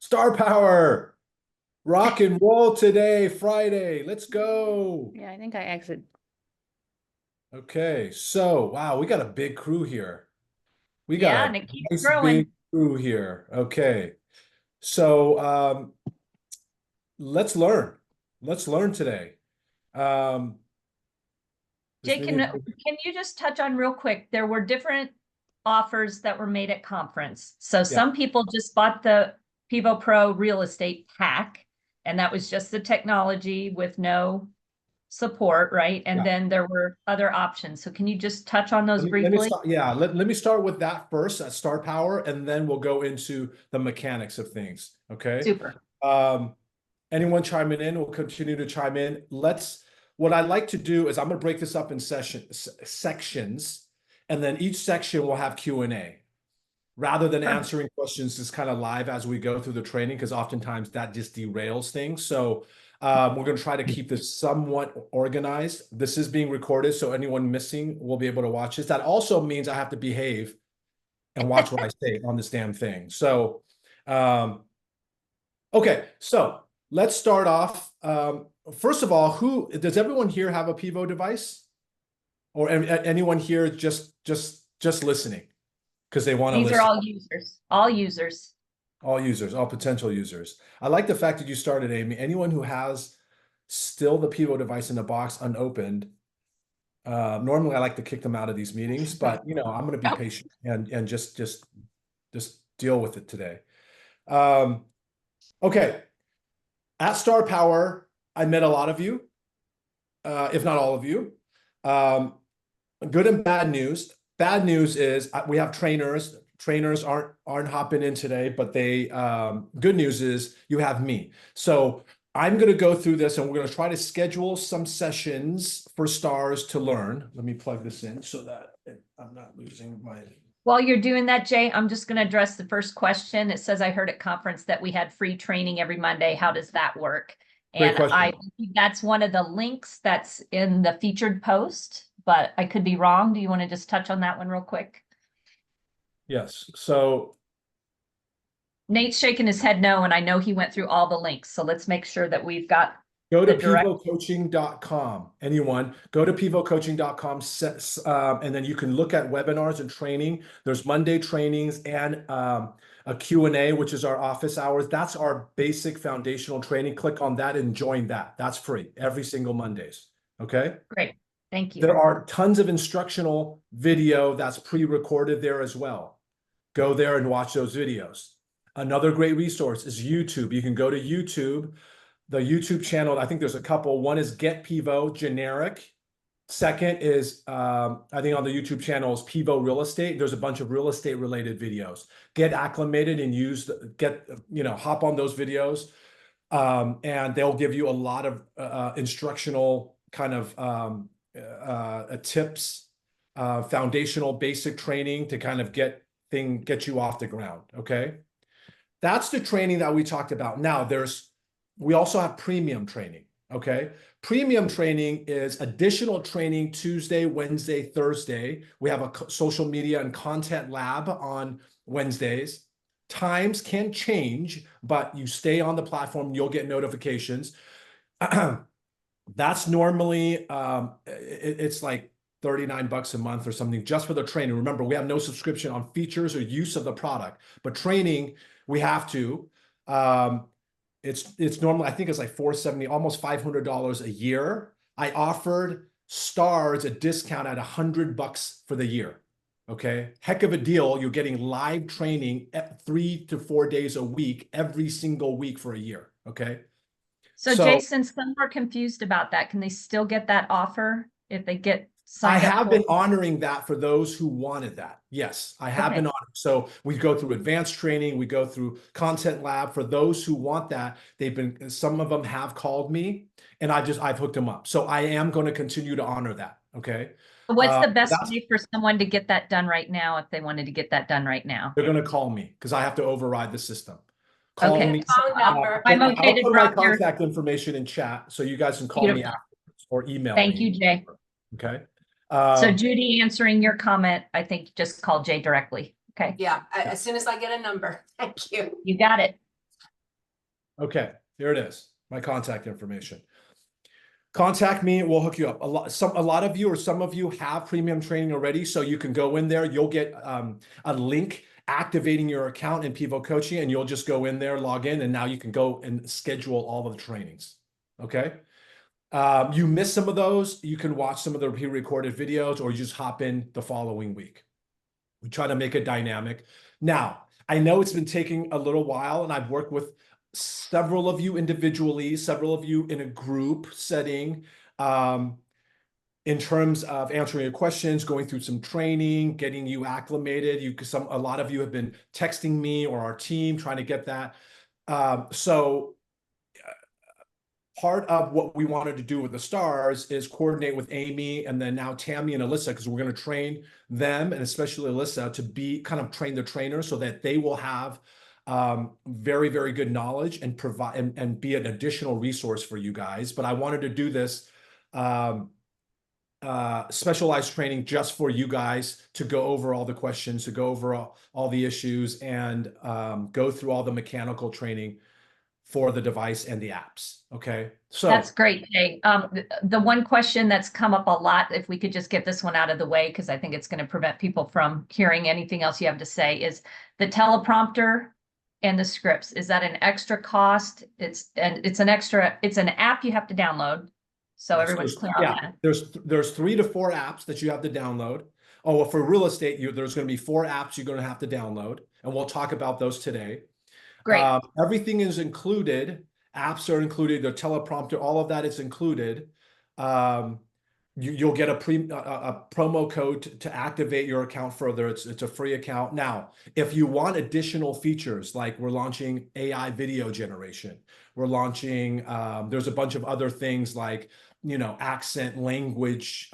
Star power, rock and roll today, Friday. Let's go. Yeah, I think I exited. Okay, so wow, we got a big crew here. We got Yeah, a and it keeps nice growing. big crew here. Okay, so let's learn. Let's learn today. Um, this Jake, meeting. can you just touch on real quick? There were different offers that were made at conference. So Yeah, some people just bought the Pivo Pro Real Estate pack, and that was just the technology with no support, right? And yeah. then there were other options. So can you just touch on those Let me briefly? start. Yeah, let me start with that first, star power, and then we'll go into the mechanics of things. Okay. Super. Um, Anyone chiming in will continue to chime in. What I'd like to do is I'm going to break this up in sections, and then each section will have Q&A rather than answering questions just kind of live as we go through the training, because oftentimes that just derails things. So we're going to try to keep this somewhat organized. This is being recorded, so anyone missing will be able to watch this. That also means I have to behave and watch what I say on this damn thing. So, okay, so let's start off. First of all, does everyone here have a Pivo device, or anyone here just listening because they want to These are listen? all users, all users. All users, all potential users. I like the fact that you started, Amy. Anyone who has still the Pivo device in the box unopened, normally I like to kick them out of these meetings, but I'm going to be patient and just deal with it today. Okay. At Star Power, I met a lot of you, if not all of you. Good and bad news. Bad news is we have trainers. Trainers aren't hopping in today, but good news is you have me. So I'm going to go through this, and we're going to try to schedule some sessions for stars to learn. Let me plug this in so that I'm not losing my. While you're doing that, Jay, I'm just going to address the first question. It says, I heard at conference that we had free training every Monday. How does that work? Great And question. I think that's one of the links that's in the featured post, but I could be wrong. Do you want to just touch on that one real quick? Yes. So Nate's shaking his head no, and I know he went through all the links. So let's make sure that we've got go to the direct. pivocoaching.com. Anyone, go to pivocoaching.com, and then you can look at webinars and training. There's Monday trainings and a Q&A, which is our office hours. That's our basic foundational training. Click on that and join that. That's free every single Mondays. Okay. Great. Thank you. There are tons of instructional video that's pre-recorded there as well. Go there and watch those videos. Another great resource is YouTube. You can go to YouTube. The YouTube channel, I think there's a couple. One is Get Pivo Generic. Second is, I think on the YouTube channel is Pivo Real Estate. There's a bunch of real estate related videos. Get acclimated and hop on those videos. And they'll give you a lot of instructional kind of tips, foundational basic training to kind of get you off the ground. Okay. That's the training that we talked about. Now we also have premium training. Okay. Premium training is additional training Tuesday, Wednesday, Thursday. We have a social media and content lab on Wednesdays. Times can change, but you stay on the platform, you'll get notifications. That's normally, it's like $39 a month or something just for the training. Remember, we have no subscription on features or use of the product, but training, we have to. It's normally, I think it's like $470, almost $500 a year. I offered stars a discount at $100 for the year. Okay, heck of a deal. You're getting live training 3 to 4 days a week, every single week for a year. Okay. So Jason, some are confused about that. Can they still get that offer if they get I signed up? have been honoring that for those who wanted that. Yes, I have been honoring. So we go through advanced training, we go through content lab for those who want that. Some of them have called me, and I've hooked them up. So I am going to continue to honor that. Okay. What's the best way for someone to get that done right now if they wanted to get that done right now? They're going to call me because I have to override the system. Call me. I'm okay to put drop my your contact information in chat so you guys can call me afterwards or email me. Thank you, Jay. Okay. So Judy, answering your comment, I think just call Jay directly. Okay. Yeah, as soon as I get a number. Thank you. You got it. Okay, here it is. My contact information. Contact me, we'll hook you up. A lot of you or some of you have premium training already, so you can go in there. You'll get a link activating your account in Pivo Coaching, and you'll just go in there, log in, and now you can go and schedule all of the trainings. Okay. You miss some of those, you can watch some of the pre-recorded videos, or you just hop in the following week. We try to make it dynamic. Now, I know it's been taking a little while, and I've worked with several of you individually, several of you in a group setting, in terms of answering your questions, going through some training, getting you acclimated. A lot of you have been texting me or our team trying to get that. So part of what we wanted to do with the stars is coordinate with Amy and then now Tammy and Alyssa, because we're going to train them, and especially Alyssa, to be kind of train the trainers so that they will have very, very good knowledge and provide and be an additional resource for you guys. But I wanted to do this specialized training just for you guys to go over all the questions, to go over all the issues, and go through all the mechanical training for the device and the apps. Okay. So That's great, Jay. The one question that's come up a lot, if we could just get this one out of the way, because I think it's going to prevent people from hearing anything else you have to say, is the teleprompter and the scripts. Is that an extra cost? It's an app you have to download. So everyone's clear on that. There's 3 to 4 apps that you have to download. Oh, well, for real estate, there's going to be 4 apps you're going to have to download, and we'll talk about those today. Great. Everything is included. Apps are included. The teleprompter, all of that is included. You'll get a promo code to activate your account further. It's a free account. Now, if you want additional features, like we're launching AI video generation, we're launching, there's a bunch of other things like, accent, language,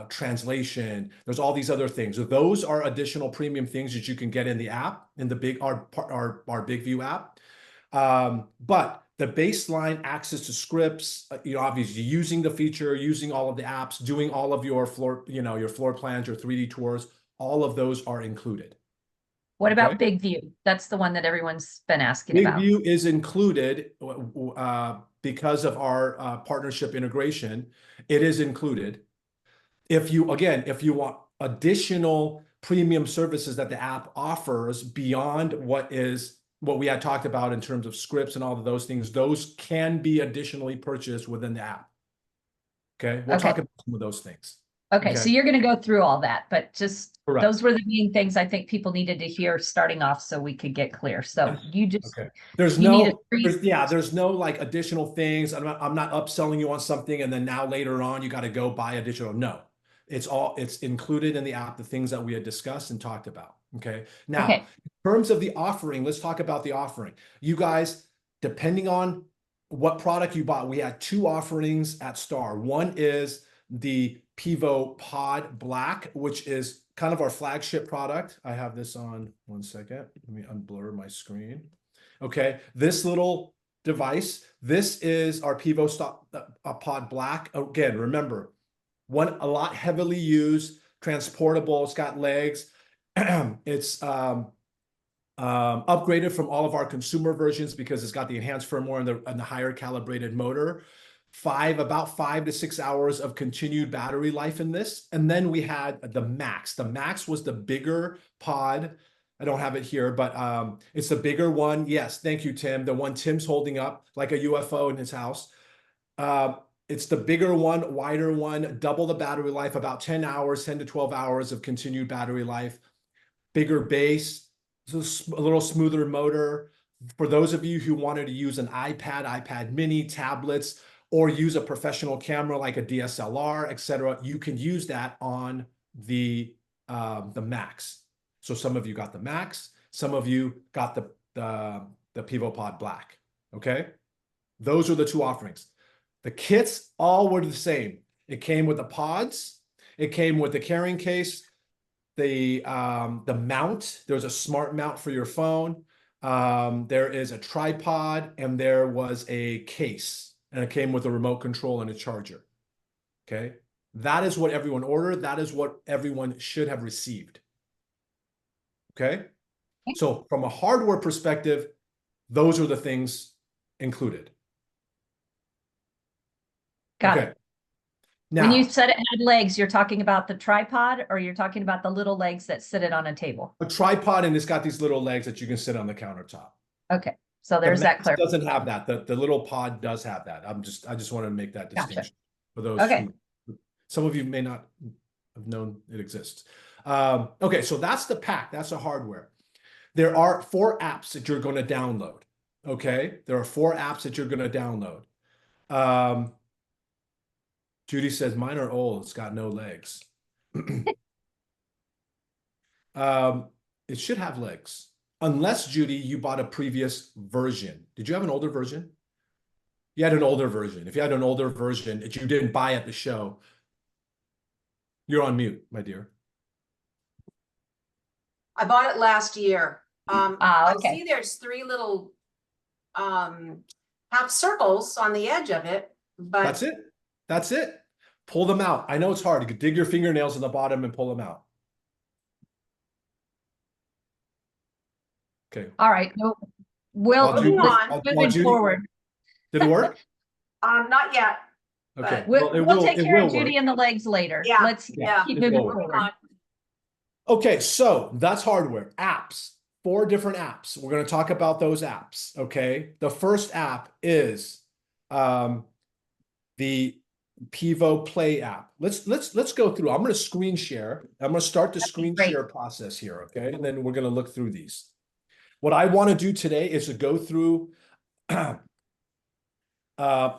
translation. There's all these other things. So those are additional premium things that you can get in the app, in our BigView app. But the baseline access to scripts, obviously using the feature, using all of the apps, doing all of your your floor plans, your 3D tours, all of those are included. What about BigView? That's the one that everyone's been asking about. BigView is included because of our partnership integration. It is included. If you want additional premium services that the app offers beyond what we had talked about in terms of scripts and all of those things, those can be additionally purchased within the app. Okay, we'll talk about some of those things. Okay, so you're going to go through all that, but just Correct. Those were the main things I think people needed to hear starting off so we could get clear. So you just there's no like additional things. I'm not upselling you on something and then now later on you got to go buy additional. No, it's included in the app, the things that we had discussed and talked about. Okay. Now, in terms of the offering, let's talk about the offering. You guys, depending on what product you bought, we had 2 offerings at Star. One is the Pivo Pod Black, which is kind of our flagship product. I have this on, one second. Let me unblur my screen. Okay, this little device, this is our Pivo Pod Black. Again, remember, a lot heavily used, transportable, it's got legs. It's upgraded from all of our consumer versions because it's got the enhanced firmware and the higher calibrated motor. About 5 to 6 hours of continued battery life in this. And then we had the Max. The Max was the bigger pod. I don't have it here, but it's the bigger one. Yes, thank you, Tim. The one Tim's holding up like a UFO in his house. It's the bigger one, wider one, double the battery life, about 10 to 12 hours of continued battery life. Bigger base, a little smoother motor. For those of you who wanted to use an iPad mini, tablets, or use a professional camera like a DSLR, etc., you can use that on the Max. So some of you got the Max, some of you got the Pivo Pod Black. Okay, those are the 2 offerings. The kits all were the same. It came with the pods, it came with the carrying case, the mount. There's a smart mount for your phone. There is a tripod, and there was a case. And it came with a remote control and a charger. Okay. That is what everyone ordered. That is what everyone should have received. Okay. So from a hardware perspective, those are the things included. Got Okay. it. When you Now, said it had legs, you're talking about the tripod, or you're talking about the little legs that sit it on a table? a tripod, and it's got these little legs that you can sit on the countertop. Okay, so The there's that Max doesn't clarification. have that. The little pod does have that. I just want to make that Gotcha. distinction for those Okay. who, some of you may not have known it exists. Okay, so that's the pack. That's the hardware. There are 4 apps that you're going to download. Okay, there are 4 apps that you're going to download. Judy says mine are old. It's got no legs. It should have legs. Unless, Judy, you bought a previous version. Did you have an older version? You had an older version. If you had an older version that you didn't buy at the show, you're on mute, my dear. I bought it last year. I Okay. see there's 3 little half circles on the edge of it, but That's it. That's it. Pull them out. I know it's hard. You could dig your fingernails in the bottom and pull them out. Okay. All right. No, we'll While Judy- on. while moving Judy- forward. Did it work? not yet. Okay. We'll, Well, we'll take it care of will Judy work. and the legs later. Yeah, Let's yeah. keep It moving will work. Moving forward. on. Okay, so that's hardware. Apps, 4 different apps. We're going to talk about those apps. Okay, the first app is the Pivo Play app. Let's go through. I'm going to screen share. I'm going to start the screen great. share process here. Okay, and then we're going to look through these. What I want to do today is to go through a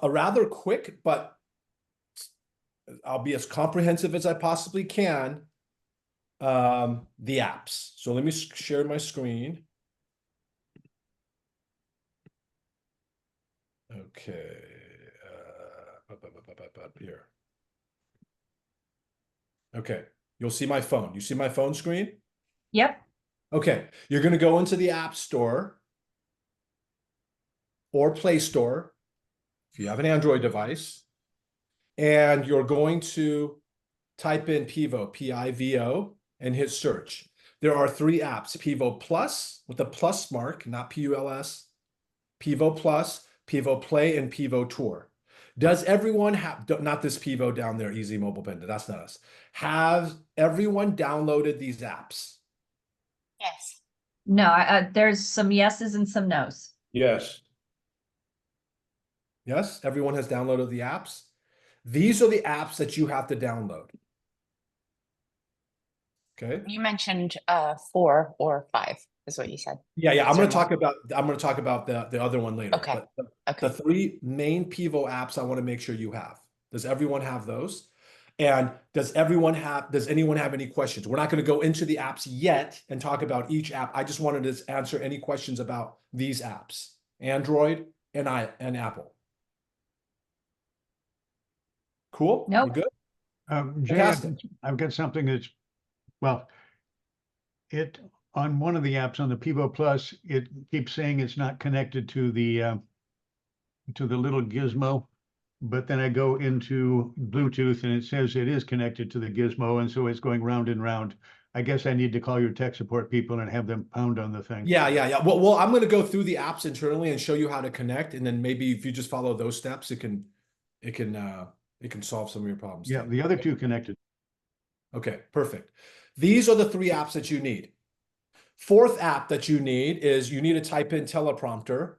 rather quick, but I'll be as comprehensive as I possibly can. The apps. So let me share my screen. Okay. Up here. Okay. You'll see my phone. You see my phone screen? Yep. Okay. You're going to go into the App Store or Play Store if you have an Android device, and you're going to type in Pivo, P-I-V-O, and hit search. There are 3 apps: Pivo Plus with the plus mark, not P-U-L-S, Pivo Plus, Pivo Play, and Pivo Tour. Does everyone have, not this Pivo down there, Easy Mobile Panda, that's not us. Has everyone downloaded these apps? Yes. No, there's some yeses and some nos. Yes. Yes, everyone has downloaded the apps. These are the apps that you have to download. Okay. You mentioned 4 or 5 is what you said. Yeah, I'm Is going there to talk about the other one later. Okay. But Okay. the 3 main Pivo apps I want to make sure you have. Does everyone have those? And does anyone have any questions? We're not going to go into the apps yet and talk about each app. I just wanted to answer any questions about these apps, Android and Apple. Cool? Nope. We're good? Jay, Fantastic. I've got something that's, well, on one of the apps on the Pivo Plus, it keeps saying it's not connected to the little gizmo, but then I go into Bluetooth and it says it is connected to the gizmo, and so it's going round and round. I guess I need to call your tech support people and have them pound on the thing. Yeah. Well, I'm going to go through the apps internally and show you how to connect, and then maybe if you just follow those steps, it can solve some of your problems. Yeah, the other 2 connected. Okay, perfect. These are the 3 apps that you need. 4th app that you need is you need to type in teleprompter.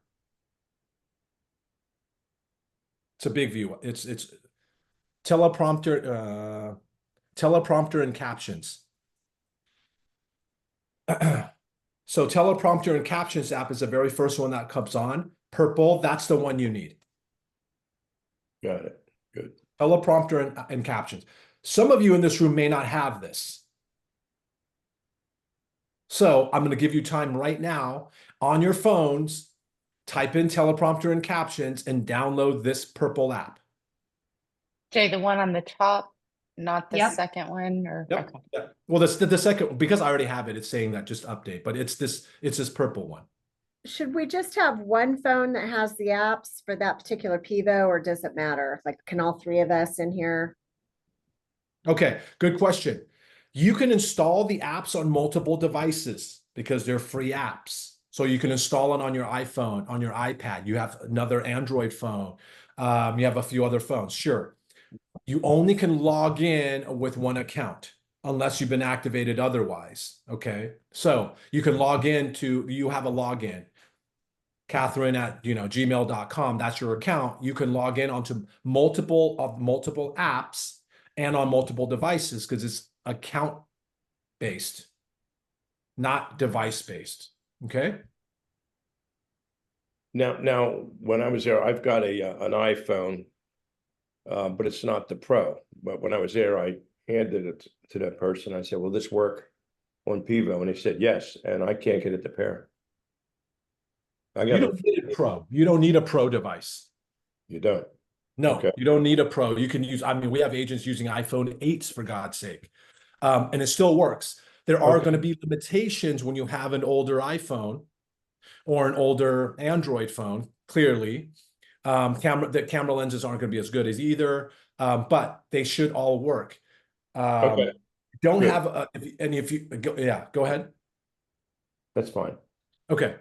It's a BigView. It's teleprompter, teleprompter and captions. So teleprompter and captions app is the very first one that comes on. Purple, that's the one you need. Got it. Good. Teleprompter and captions. Some of you in this room may not have this. So I'm going to give you time right now on your phones, type in teleprompter and captions and download this purple app. Jay, the one on the top, not the Yep. second one, or Yep. okay. Yeah. Well, the second, because I already have it, it's saying that just update, but it's this purple one. Should we just have one phone that has the apps for that particular Pivo, or does it matter? Like, can all 3 of us in here? Okay, good question. You can install the apps on multiple devices because they're free apps. So you can install it on your iPhone, on your iPad. You have another Android phone. You have a few other phones. Sure. You only can log in with one account unless you've been activated otherwise. Okay. So you can log in to, you have a login. Catherine at gmail.com. That's your account. You can log in onto multiple apps and on multiple devices because it's account based, not device based. Okay. Now, when I was there, I've got an iPhone, but it's not the Pro. But when I was there, I handed it to that person. I said, "Will this work on Pivo?" And they said, "Yes." And I can't get it to pair. I You got don't need a Pro. You don't need a Pro device. You don't. No, Okay. you don't need a Pro. You can use, I mean, we have agents using iPhone 8s for God's sake. And it still works. There are Okay. going to be limitations when you have an older iPhone or an older Android phone, clearly. The camera lenses aren't going to be as good as either, but they should all work. Okay. Don't Good. have, if you go, yeah, go ahead. That's fine. Okay.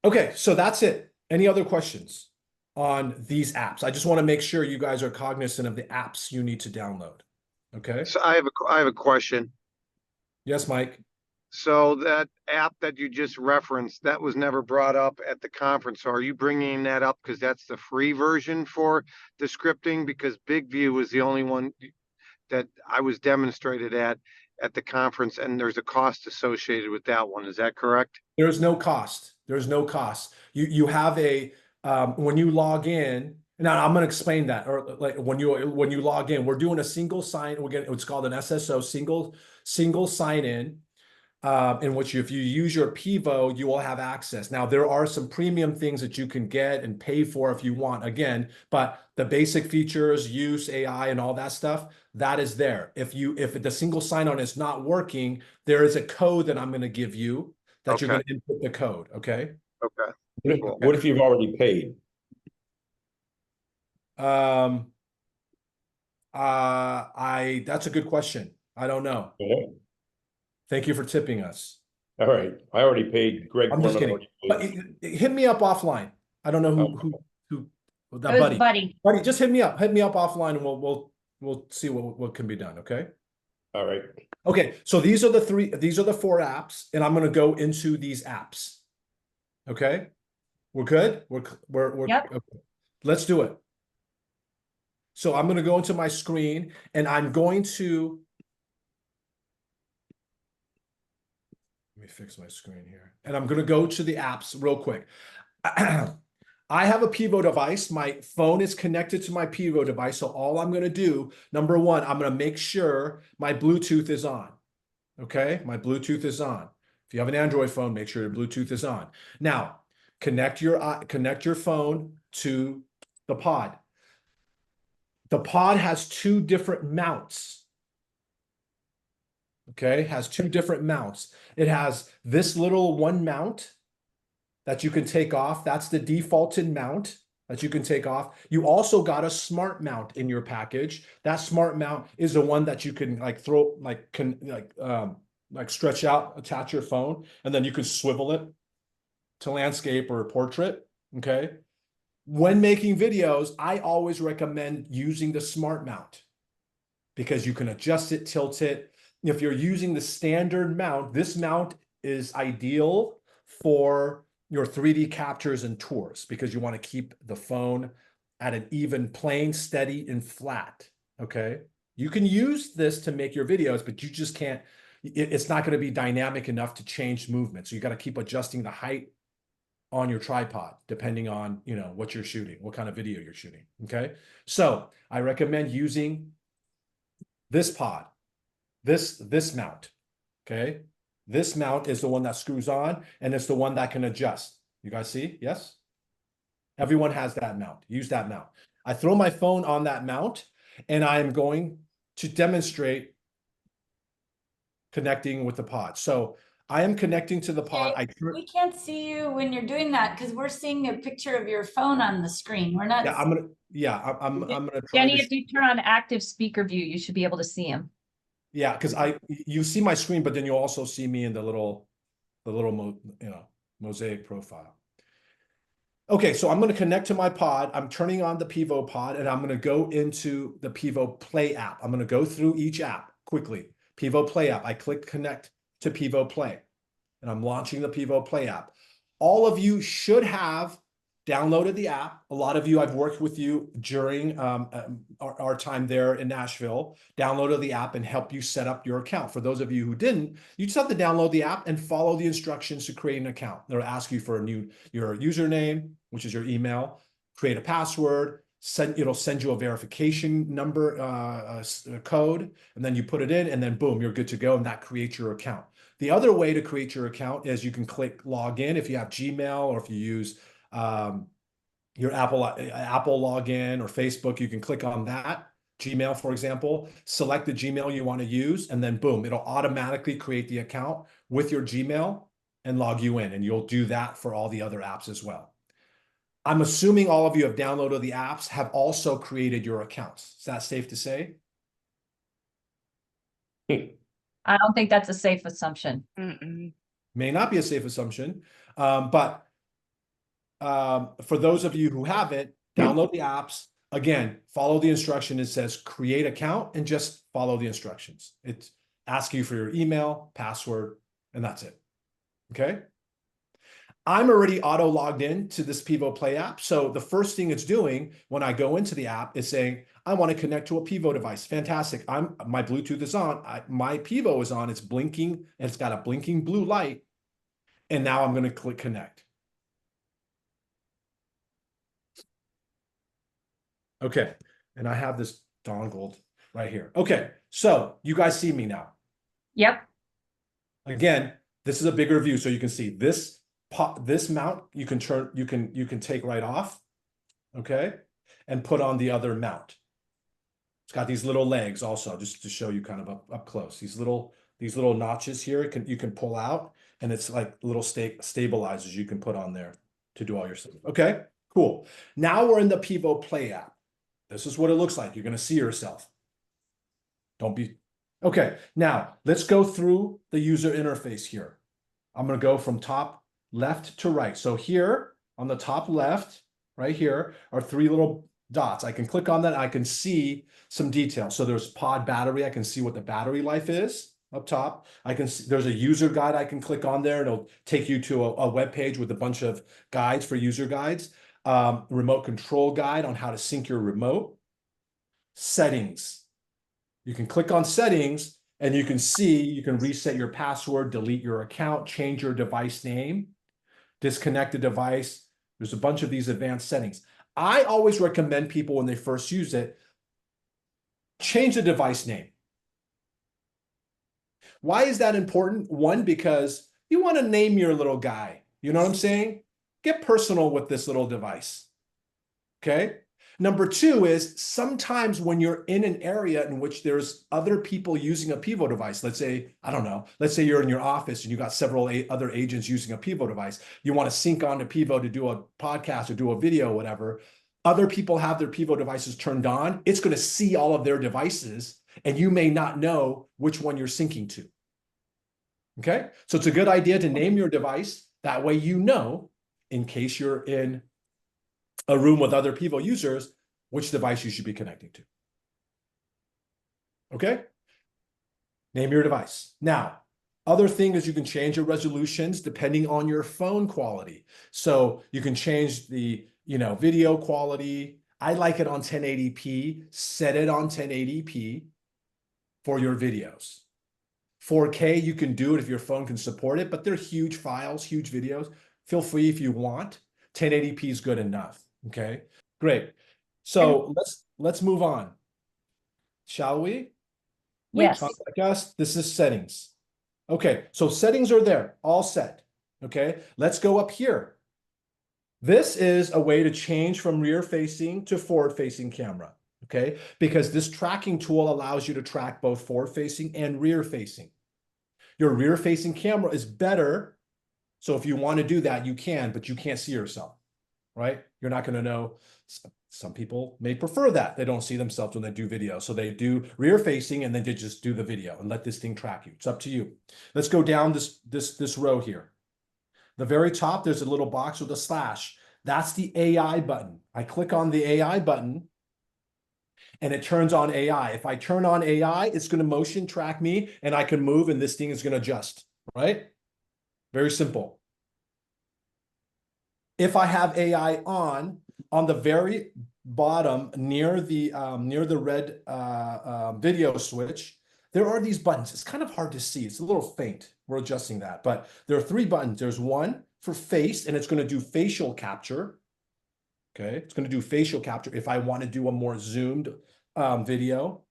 Okay, so that's it. Any other questions on these apps? I just want to make sure you guys are cognizant of the apps you need to download. Okay. So I have a question. Yes, Mike. So that app that you just referenced, that was never brought up at the conference. So are you bringing that up because that's the free version for the scripting? Because BigView was the only one that I was demonstrated at the conference, and there's a cost associated with that one. Is that correct? There's no cost. There's no cost. You have a when you log in. Now I'm going to explain that. Or like when you log in, we're doing a single sign. We're getting, it's called an SSO, single sign in which if you use your Pivo, you will have access. Now, there are some premium things that you can get and pay for if you want, again, but the basic features, use AI and all that stuff, that is there. If the single sign-on is not working, there is a code that I'm going to give you that you're Okay. going to input the code, okay? Okay. Cool. What if you've already paid? That's a good question. I don't know. Yeah. Thank you for tipping us. All right. I already paid. Greg. I'm just kidding. But hit me up offline. I don't know who that It was buddy. Buddy. Buddy, just hit me up. Hit me up offline, and we'll see what can be done. Okay. All right. Okay. So these are the four apps, and I'm going to go into these apps. Okay. We're good. We're Yep. okay. Let's do it. So I'm going to go into my screen, and I'm going to. Let me fix my screen here. And I'm going to go to the apps real quick. I have a Pivo device. My phone is connected to my Pivo device. So all I'm going to do, number one, I'm going to make sure my Bluetooth is on. Okay. My Bluetooth is on. If you have an Android phone, make sure your Bluetooth is on. Now, connect your phone to the pod. The pod has two different mounts. Okay, has two different mounts. It has this little one mount that you can take off. That's the defaulted mount that you can take off. You also got a smart mount in your package. That smart mount is the one that you can like throw, like stretch out, attach your phone, and then you can swivel it to landscape or portrait. Okay. When making videos, I always recommend using the smart mount because you can adjust it, tilt it. If you're using the standard mount, this mount is ideal for your 3D captures and tours because you want to keep the phone at an even plane, steady, and flat. Okay. You can use this to make your videos, but you just can't, it's not going to be dynamic enough to change movement. So you got to keep adjusting the height on your tripod, depending on, what you're shooting, what kind of video you're shooting. Okay. So I recommend using this pod. This mount, okay? This mount is the one that screws on, and it's the one that can adjust. You guys see? Yes? Everyone has that mount. Use that mount. I throw my phone on that mount, and I'm going to demonstrate connecting with the pod. So I am connecting to the pod. We can't see you when you're doing that because we're seeing a picture of your phone on the screen. We're not. Yeah, I'm gonna try. Jenny, if you turn on active speaker view, you should be able to see him. Yeah, because you see my screen, but then you'll also see me in the little the little mosaic profile. Okay, so I'm going to connect to my pod. I'm turning on the Pivo pod, and I'm going to go into the Pivo Play app. I'm going to go through each app quickly. Pivo Play app. I click connect to Pivo Play, and I'm launching the Pivo Play app. All of you should have downloaded the app. A lot of you, I've worked with you during our time there in Nashville, downloaded the app and helped you set up your account. For those of you who didn't, you just have to download the app and follow the instructions to create an account. They'll ask you for your username, which is your email, create a password, it'll send you a verification number code, and then you put it in, and then boom, you're good to go, and that creates your account. The other way to create your account is you can click log in if you have Gmail, or if you use your Apple login or Facebook, you can click on that. Gmail, for example, select the Gmail you want to use, and then boom, it'll automatically create the account with your Gmail and log you in, and you'll do that for all the other apps as well. I'm assuming all of you have downloaded the apps, have also created your accounts. Is that safe to say? I don't think that's a safe assumption. May not be a safe assumption, but for those of you who haven't, download the apps. Again, follow the instruction. It says create account, and just follow the instructions. It's asking you for your email, password, and that's it. Okay. I'm already auto logged in to this Pivo Play app. So the first thing it's doing when I go into the app is saying, I want to connect to a Pivo device. Fantastic. My Bluetooth is on. My Pivo is on. It's blinking, and it's got a blinking blue light. And now I'm going to click connect. Okay. And I have this dongled right here. Okay. So you guys see me now. Yep. Again, this is a bigger view, so you can see this mount. You can take right off, okay, and put on the other mount. It's got these little legs also, just to show you kind of up close. These little notches here, you can pull out, and it's like little stabilizers you can put on there to do all your stuff. Okay, cool. Now we're in the Pivo Play app. This is what it looks like. You're going to see yourself. Don't be. Okay, now let's go through the user interface here. I'm going to go from top left to right. So here on the top left, right here, are three little dots. I can click on that. I can see some details. So there's pod battery. I can see what the battery life is up top. I can see there's a user guide. I can click on there, and it'll take you to a web page with a bunch of guides for user guides. Remote control guide on how to sync your remote. Settings. You can click on settings, and you can see, you can reset your password, delete your account, change your device name, disconnect the device. There's a bunch of these advanced settings. I always recommend people when they first use it, change the device name. Why is that important? One, because you want to name your little guy. You know what I'm saying? Get personal with this little device. Okay? Number two is sometimes when you're in an area in which there's other people using a Pivo device, let's say, I don't know, let's say you're in your office and you got several other agents using a Pivo device. You want to sync on to Pivo to do a podcast or do a video, or whatever. Other people have their Pivo devices turned on. It's going to see all of their devices, and you may not know which one you're syncing to. Okay? So it's a good idea to name your device. That way you know, in case you're in a room with other Pivo users, which device you should be connecting to. Okay? Name your device. Now, other thing is you can change your resolutions depending on your phone quality. So you can change the, video quality. I like it on 1080p. Set it on 1080p for your videos. 4K, you can do it if your phone can support it, but they're huge files, huge videos. Feel free if you want. 1080p is good enough. Okay, great. So let's move on. Shall we? Yes. Contact us. This is settings. Okay, so settings are there, all set. Okay, let's go up here. This is a way to change from rear facing to forward facing camera. Okay, because this tracking tool allows you to track both forward facing and rear facing. Your rear facing camera is better. So if you want to do that, you can, but you can't see yourself. Right? You're not going to know. Some people may prefer that. They don't see themselves when they do video. So they do rear facing, and then they just do the video and let this thing track you. It's up to you. Let's go down this row here. The very top, there's a little box with a slash. That's the AI button. I click on the AI button and it turns on AI. If I turn on AI, it's going to motion track me and I can move and this thing is going to adjust, right? Very simple. If I have AI on the very bottom near the red video switch, there are these buttons. It's kind of hard to see. It's a little faint. We're adjusting that, but there are 3 buttons. There's one for face, and it's going to do facial capture. Okay, it's going to do facial capture. If I want to do a more zoomed video,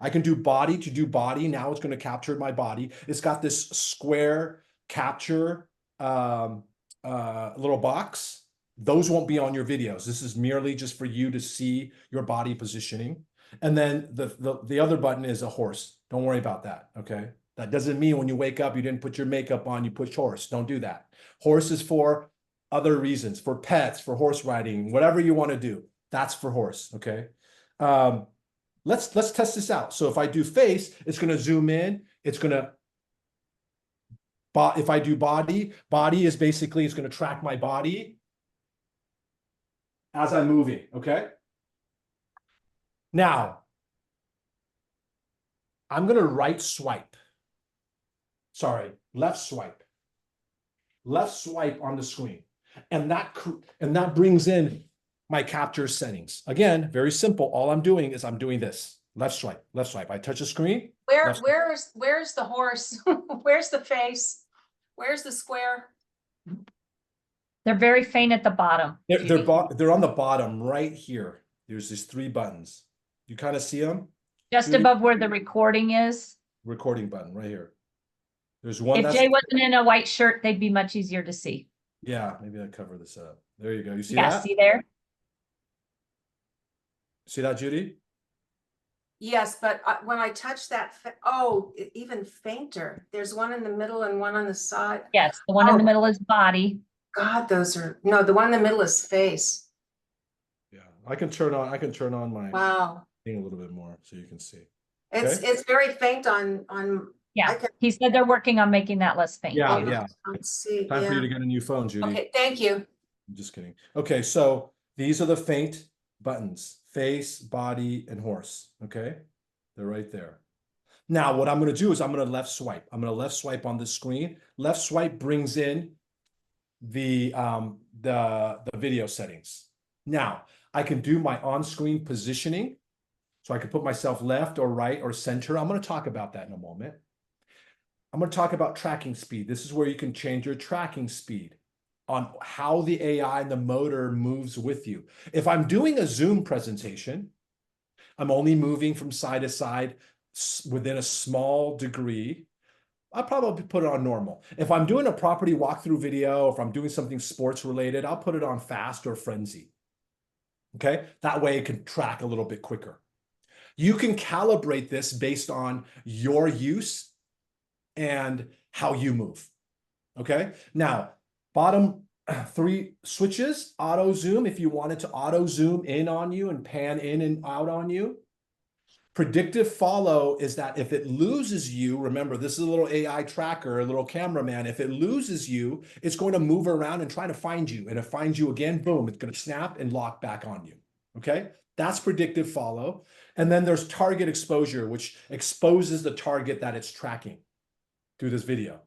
I can do body to do body. Now it's going to capture my body. It's got this square capture little box. Those won't be on your videos. This is merely just for you to see your body positioning. And then the other button is a horse. Don't worry about that, okay? That doesn't mean when you wake up, you didn't put your makeup on, you push horse. Don't do that. Horse is for other reasons, for pets, for horse riding, whatever you want to do. That's for horse, okay? Let's test this out. So if I do face, it's going to zoom in. It's going to, if I do body is basically, it's going to track my body as I'm moving, okay? Now, I'm going to left swipe. Left swipe on the screen. And that brings in my capture settings. Again, very simple. All I'm doing is I'm doing this. Left swipe. I touch the screen. Where's the horse? Where's the face? Where's the square? They're very faint at the bottom. They're on the bottom right here. There's these 3 buttons. You kind of see them? Just above where the recording is. Recording button right here. There's one. If Jay wasn't in a white shirt, they'd be much easier to see. Yeah, maybe I cover this up. There you go. You see Yeah, that? see there? See that, Judy? Yes, but when I touch that, even fainter. There's one in the middle and one on the side. Yes, the one in the middle is body. God, the one in the middle is face. Yeah, I can turn on my Wow. thing a little bit more so you can see. It's very faint on. Yeah, he said they're working on making that less faint. Yeah. Let's see. Time for you to get a new phone, Judy. Okay, thank you. I'm just kidding. Okay, so these are the faint buttons: face, body, and horse. Okay, they're right there. Now, what I'm going to do is I'm going to left swipe. I'm going to left swipe on the screen. Left swipe brings in the video settings. Now, I can do my on-screen positioning. So I can put myself left or right or center. I'm going to talk about that in a moment. I'm going to talk about tracking speed. This is where you can change your tracking speed on how the AI and the motor moves with you. If I'm doing a Zoom presentation, I'm only moving from side to side within a small degree. I'll probably put it on normal. If I'm doing a property walkthrough video, if I'm doing something sports related, I'll put it on fast or frenzy. Okay, that way it can track a little bit quicker. You can calibrate this based on your use and how you move. Okay, now bottom 3 switches, auto zoom, if you wanted to auto zoom in on you and pan in and out on you. Predictive follow is that if it loses you, remember, this is a little AI tracker, a little cameraman. If it loses you, it's going to move around and try to find you. And if it finds you again, boom, it's going to snap and lock back on you. Okay, that's predictive follow. And then there's target exposure, which exposes the target that it's tracking through this video.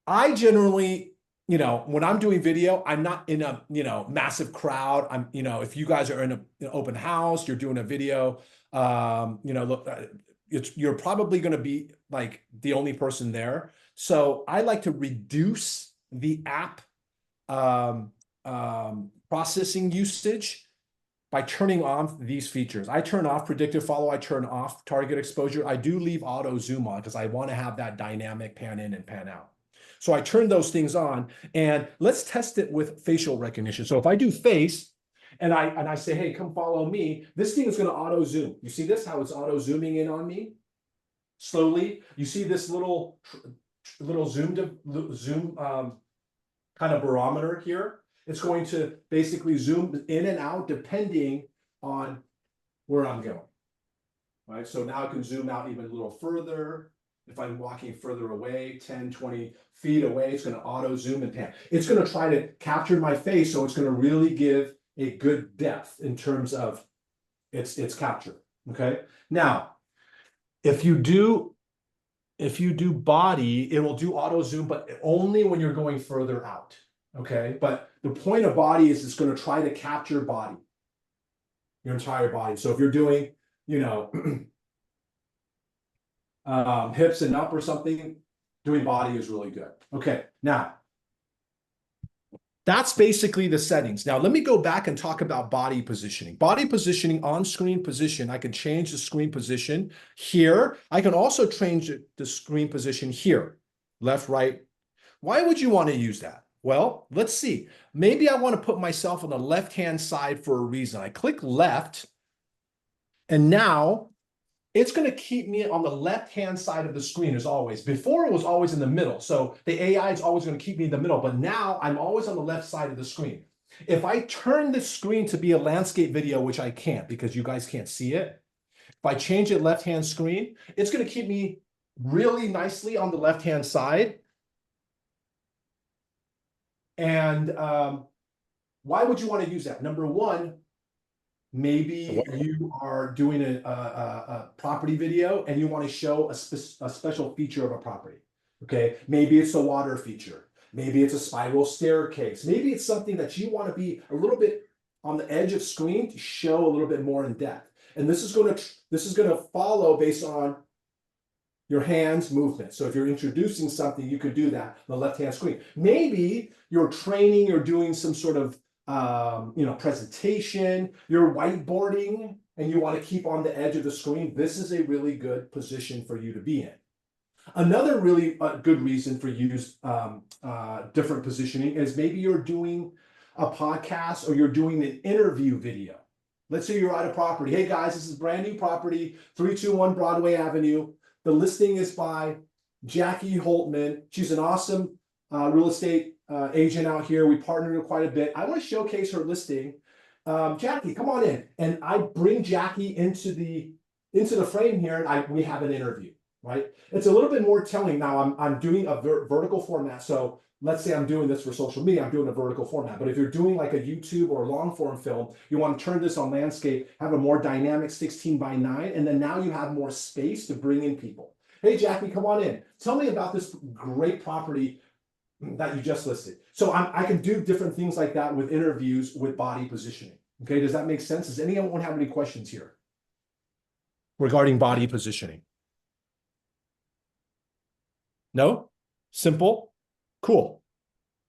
I generally, when I'm doing video, I'm not in a, massive crowd. I'm, if you guys are in an open house, you're doing a video, look, you're probably going to be like the only person there. So I like to reduce the app processing usage by turning off these features. I turn off predictive follow. I turn off target exposure. I do leave auto zoom on because I want to have that dynamic pan in and pan out. So I turn those things on, and let's test it with facial recognition. So if I do face and I say, hey, come follow me, this thing is going to auto zoom. You see this, how it's auto zooming in on me slowly? You see this little zoom kind of barometer here? It's going to basically zoom in and out depending on where I'm going. Right? So now I can zoom out even a little further. If I'm walking further away, 10, 20 feet away, it's gonna auto zoom and pan. It's gonna try to capture my face, so it's gonna really give a good depth in terms of its capture, okay? Now, if you do body, it will do auto zoom, but only when you're going further out, okay? But the point of body is it's gonna try to capture body, your entire body. So if you're doing, you know, hips and up or something, doing body is really good. Okay, now, that's basically the settings. Now, let me go back and talk about body positioning. Body positioning, on-screen position, I can change the screen position here. I can also change the screen position here, left, right. Why would you want to use that? Well, let's see. Maybe I want to put myself on the left-hand side for a reason. I click left, and now it's going to keep me on the left-hand side of the screen as always. Before it was always in the middle. So the AI is always going to keep me in the middle, but now I'm always on the left side of the screen. If I turn the screen to be a landscape video, which I can't because you guys can't see it, if I change it left-hand screen, it's going to keep me really nicely on the left-hand side. And why would you want to use that? Number one, maybe you are doing a property video and you want to show a special feature of a property. Okay, maybe it's a water feature. Maybe it's a spiral staircase. Maybe it's something that you want to be a little bit on the edge of screen to show a little bit more in depth. And this is going to follow based on your hands movement. So if you're introducing something, you could do that on the left-hand screen. Maybe you're training, you're doing some sort of presentation, you're whiteboarding, and you want to keep on the edge of the screen. This is a really good position for you to be in. Another really good reason for use different positioning is maybe you're doing a podcast or you're doing an interview video. Let's say you're at a property. Hey guys, this is brand new property, 321 Broadway Avenue. The listing is by Jackie Holtman. She's an awesome real estate agent out here. We partnered her quite a bit. I want to showcase her listing. Jackie, come on in. And I bring Jackie into the frame here, and we have an interview, right? It's a little bit more telling. Now I'm doing a vertical format. So let's say I'm doing this for social media, I'm doing a vertical format. But if you're doing like a YouTube or long form film, you want to turn this on landscape, have a more dynamic 16:9, and then now you have more space to bring in people. Hey, Jackie, come on in. Tell me about this great property that you just listed. So I can do different things like that with interviews with body positioning. Okay, does that make sense? Does anyone have any questions here regarding body positioning? No? Simple? Cool.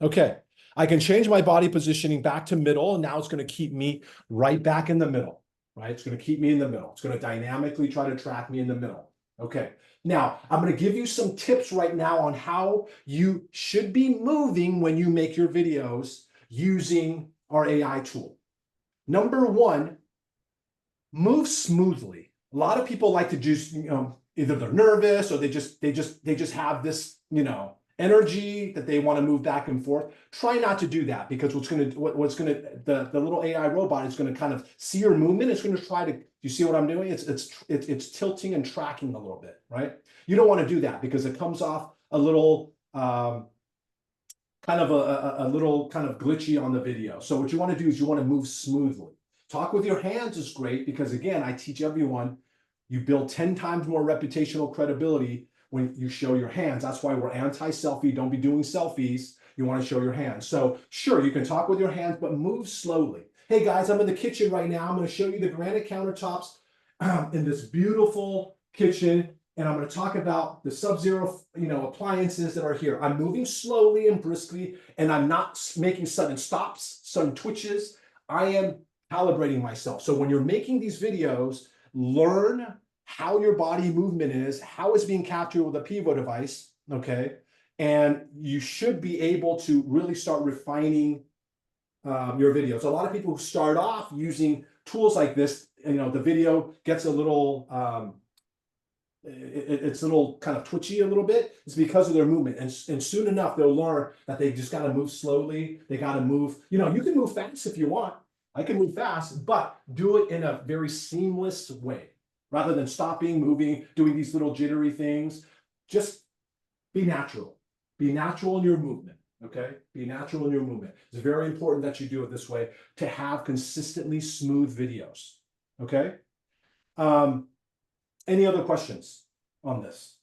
Okay, I can change my body positioning back to middle, and now it's going to keep me right back in the middle, right? It's going to keep me in the middle. It's going to dynamically try to track me in the middle. Okay, now I'm going to give you some tips right now on how you should be moving when you make your videos using our AI tool. Number one, move smoothly. A lot of people like to just, either they're nervous or they just have this, energy that they want to move back and forth. Try not to do that, because the little AI robot is going to kind of see your movement. It's going to try to, you see what I'm doing? It's tilting and tracking a little bit, right? You don't want to do that because it comes off a little kind of a little kind of glitchy on the video. So what you want to do is you want to move smoothly. Talk with your hands is great, because again, I teach everyone, you build 10 times more reputational credibility when you show your hands. That's why we're anti-selfie. Don't be doing selfies. You want to show your hands. So sure, you can talk with your hands, but move slowly. Hey guys, I'm in the kitchen right now. I'm going to show you the granite countertops in this beautiful kitchen. And I'm going to talk about the Sub-Zero, appliances that are here. I'm moving slowly and briskly, and I'm not making sudden stops, sudden twitches. I am calibrating myself. So when you're making these videos, learn how your body movement is, how it's being captured with a Pivo device, okay? And you should be able to really start refining your videos. A lot of people who start off using tools like this, the video gets a little, it's a little kind of twitchy a little bit. It's because of their movement. And soon enough, they'll learn that they just got to move slowly. They got to move, you can move fast if you want. I can move fast, but do it in a very seamless way. Rather than stopping, moving, doing these little jittery things. just be natural. Be natural in your movement, okay? Be natural in your movement. It's very important that you do it this way to have consistently smooth videos, okay? Any other questions on this?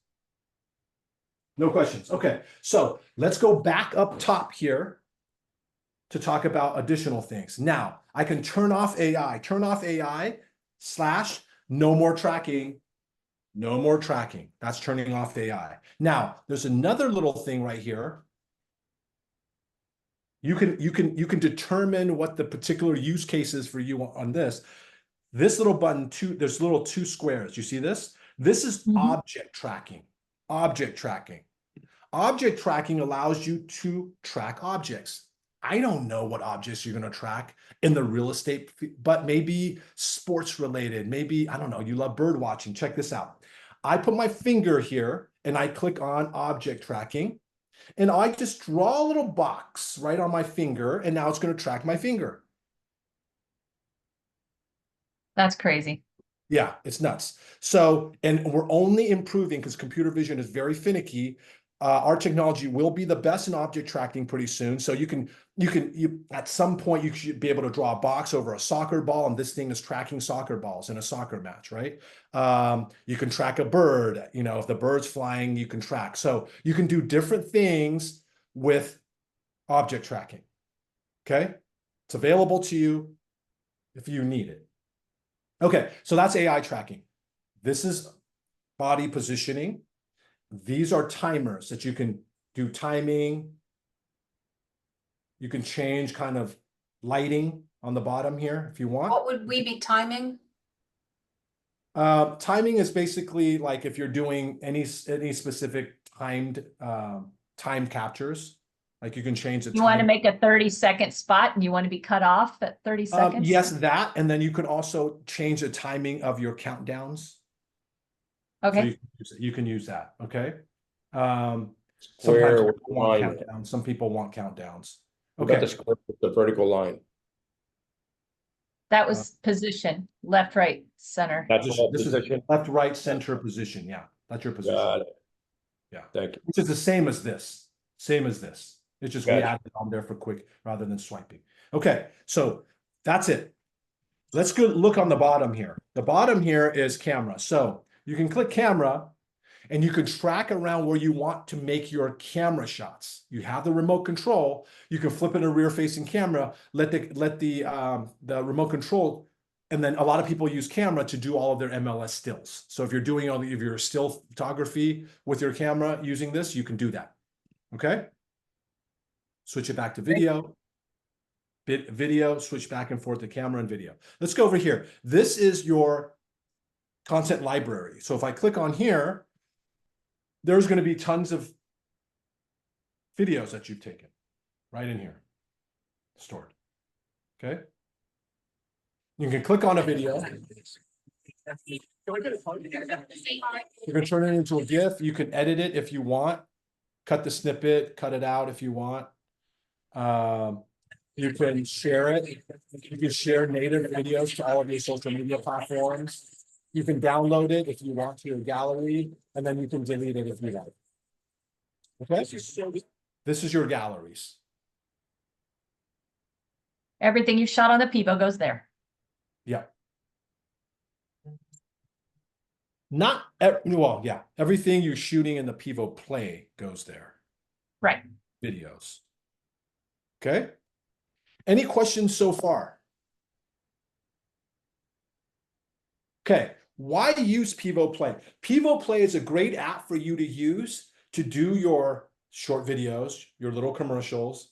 No questions. Okay, so let's go back up top here to talk about additional things. Now, I can turn off AI / no more tracking. No more tracking. That's turning off AI. Now, there's another little thing right here. You can determine what the particular use case is for you on this. This little button, there's little 2 squares. You see this? This is object tracking. Object tracking. Object tracking allows you to track objects. I don't know what objects you're going to track in the real estate, but maybe sports related. Maybe, I don't know, you love bird watching. Check this out. I put my finger here and I click on object tracking and I just draw a little box right on my finger and now it's going to track my finger. That's crazy. Yeah, it's nuts. So, and we're only improving because computer vision is very finicky. Our technology will be the best in object tracking pretty soon. So you at some point you should be able to draw a box over a soccer ball, and this thing is tracking soccer balls in a soccer match, right? You can track a bird. You know, if the bird's flying, you can track. So you can do different things with object tracking. Okay, it's available to you if you need it. Okay, so that's AI tracking. This is body positioning. These are timers that you can do timing. You can change kind of lighting on the bottom here if you want. What would we be timing? Timing is basically like if you're doing any specific timed time captures, like you can change the You want to make a 30-second spot and you want to be cut off at 30 seconds? Yes, that. And then you can also change the timing of your countdowns. Okay. So you can use that. Okay. Square Sometimes people want line. countdowns. Some people want countdowns. What about Okay. the square with the vertical line? That was position, left, right, center. That's all This is position? left, right, center position. Yeah, that's your position. Got it. Yeah. Thank you. Which is the same as this. Same as this. It's just we Gotcha. added on there for quick rather than swiping. Okay, so that's it. Let's go look on the bottom here. The bottom here is camera. So you can click camera and you can track around where you want to make your camera shots. You have the remote control. You can flip in a rear facing camera, let the remote control, and then a lot of people use camera to do all of their MLS stills. So if you're doing if you're still photography with your camera using this, you can do that. Okay. Switch it back to video. Video, switch back and forth to camera and video. Let's go over here. This is your content library. So if I click on here, there's going to be tons of videos that you've taken right in here, stored. Okay. You can click on a video. You can turn it into a GIF. You can edit it if you want. Cut the snippet, cut it out if you want. You can share it. You can share native videos to all of your social media platforms. You can download it if you want to your gallery, and then you can delete it if you like. Okay? This is your galleries. Everything you shot on the Pivo goes there. Yeah. Well, yeah. Everything you're shooting in the Pivo Play goes there. Right. Videos. Okay? Any questions so far? Okay, why use Pivo Play? Pivo Play is a great app for you to use to do your short videos, your little commercials,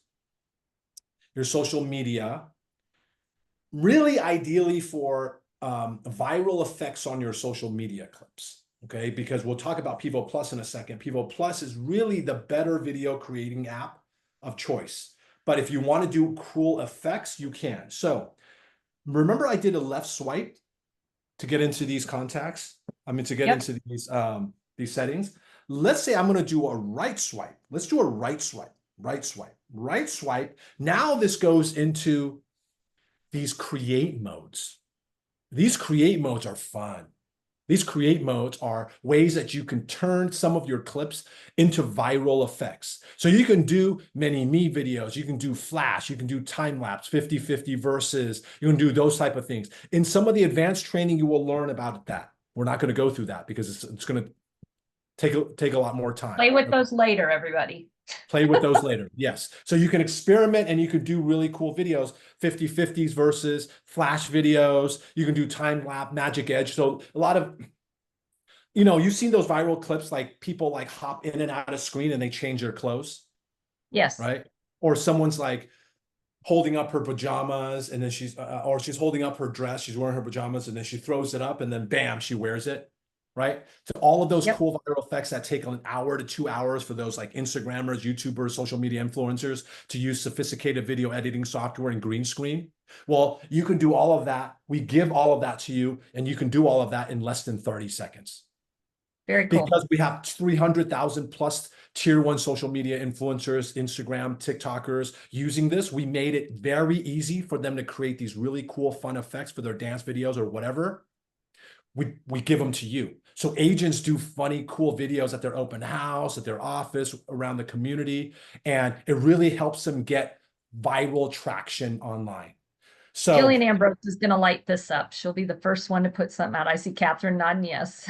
your social media, really ideally for viral effects on your social media clips, okay? Because we'll talk about Pivo Plus in a second. Pivo Plus is really the better video creating app of choice. But if you want to do cool effects, you can. So remember I did a left swipe to get into these contacts? I mean, to get into these settings. Let's say I'm going to do a right swipe. Let's do a right swipe, right swipe, right swipe. Now this goes into these create modes. These create modes are fun. These create modes are ways that you can turn some of your clips into viral effects. So you can do many me videos, you can do flash, you can do time lapse, 50-50 verses, you can do those type of things. In some of the advanced training, you will learn about that. We're not going to go through that because it's going to take a lot more time. Play with those later, everybody. Play with those later. Yes. So you can experiment and you can do really cool videos, 50-50s versus flash videos. You can do time lapse, magic edge. So a lot of, you've seen those viral clips, like people like hop in and out of screen and they change their clothes, Yes. right? Or someone's like holding up her pajamas and then she's holding up her dress. She's wearing her pajamas and then she throws it up and then bam, she wears it. Right? So all of those cool viral effects that take an hour to 2 hours for those like Instagrammers, YouTubers, social media influencers to use sophisticated video editing software and green screen. Well, you can do all of that. We give all of that to you and you can do all of that in less than 30 seconds. Very cool. Because we have 300,000 plus tier 1 social media influencers, Instagram, TikTokers using this. We made it very easy for them to create these really cool, fun effects for their dance videos or whatever. We give them to you. So agents do funny, cool videos at their open house, at their office, around the community, and it really helps them get viral traction online. So Jillian Ambrose is going to light this up. She'll be the first one to put something out. I see Catherine nodding yes.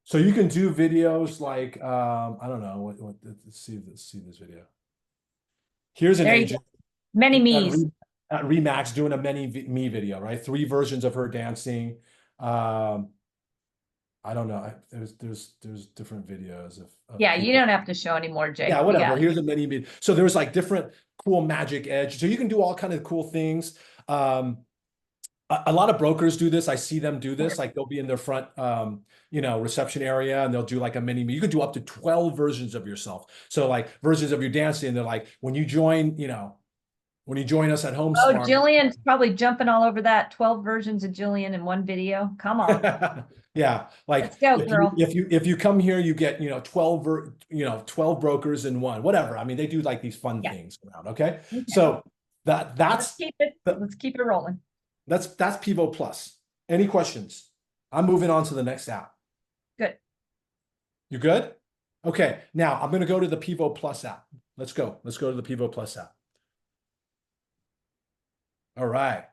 So you can do videos like, I don't know, let's see this video. Here's an agent. Many me's. At Remax doing a many me video, right? 3 versions of her dancing. I don't know. There's different videos of Yeah, people. you don't have to show anymore, Jay. Yeah, whatever. Here's a many video. So there's like different cool magic edge. So you can do all kind of cool things. A lot of brokers do this. I see them do this. Like they'll be in their front, reception area, and they'll do like a mini me. You can do up to 12 versions of yourself. So like versions of your dancing. And they're like, when you join us at home. Oh, Jillian's probably jumping all over that. 12 versions of Jillian in one video. Come on. Yeah, like let's go, girl. If you come here, you get 12 brokers in one. Whatever. I mean, they do like these fun things around. Okay, so that's let's keep it rolling. That's Pivo Plus. Any questions? I'm moving on to the next app. Good. You good? Okay. Now I'm going to go to the Pivo Plus app. Let's go. Let's go to the Pivo Plus app. All right.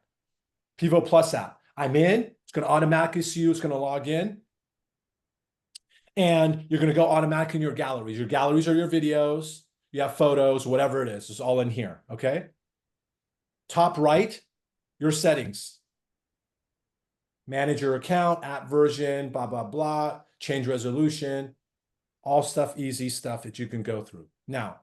Pivo Plus app. I'm in. It's going to automatically see you. It's going to log in. And you're going to go automatically in your galleries. Your galleries are your videos. You have photos, whatever it is. It's all in here. Okay. Top right, your settings. Manage your account, app version, blah, blah, blah. Change resolution. All stuff, easy stuff that you can go through. Now,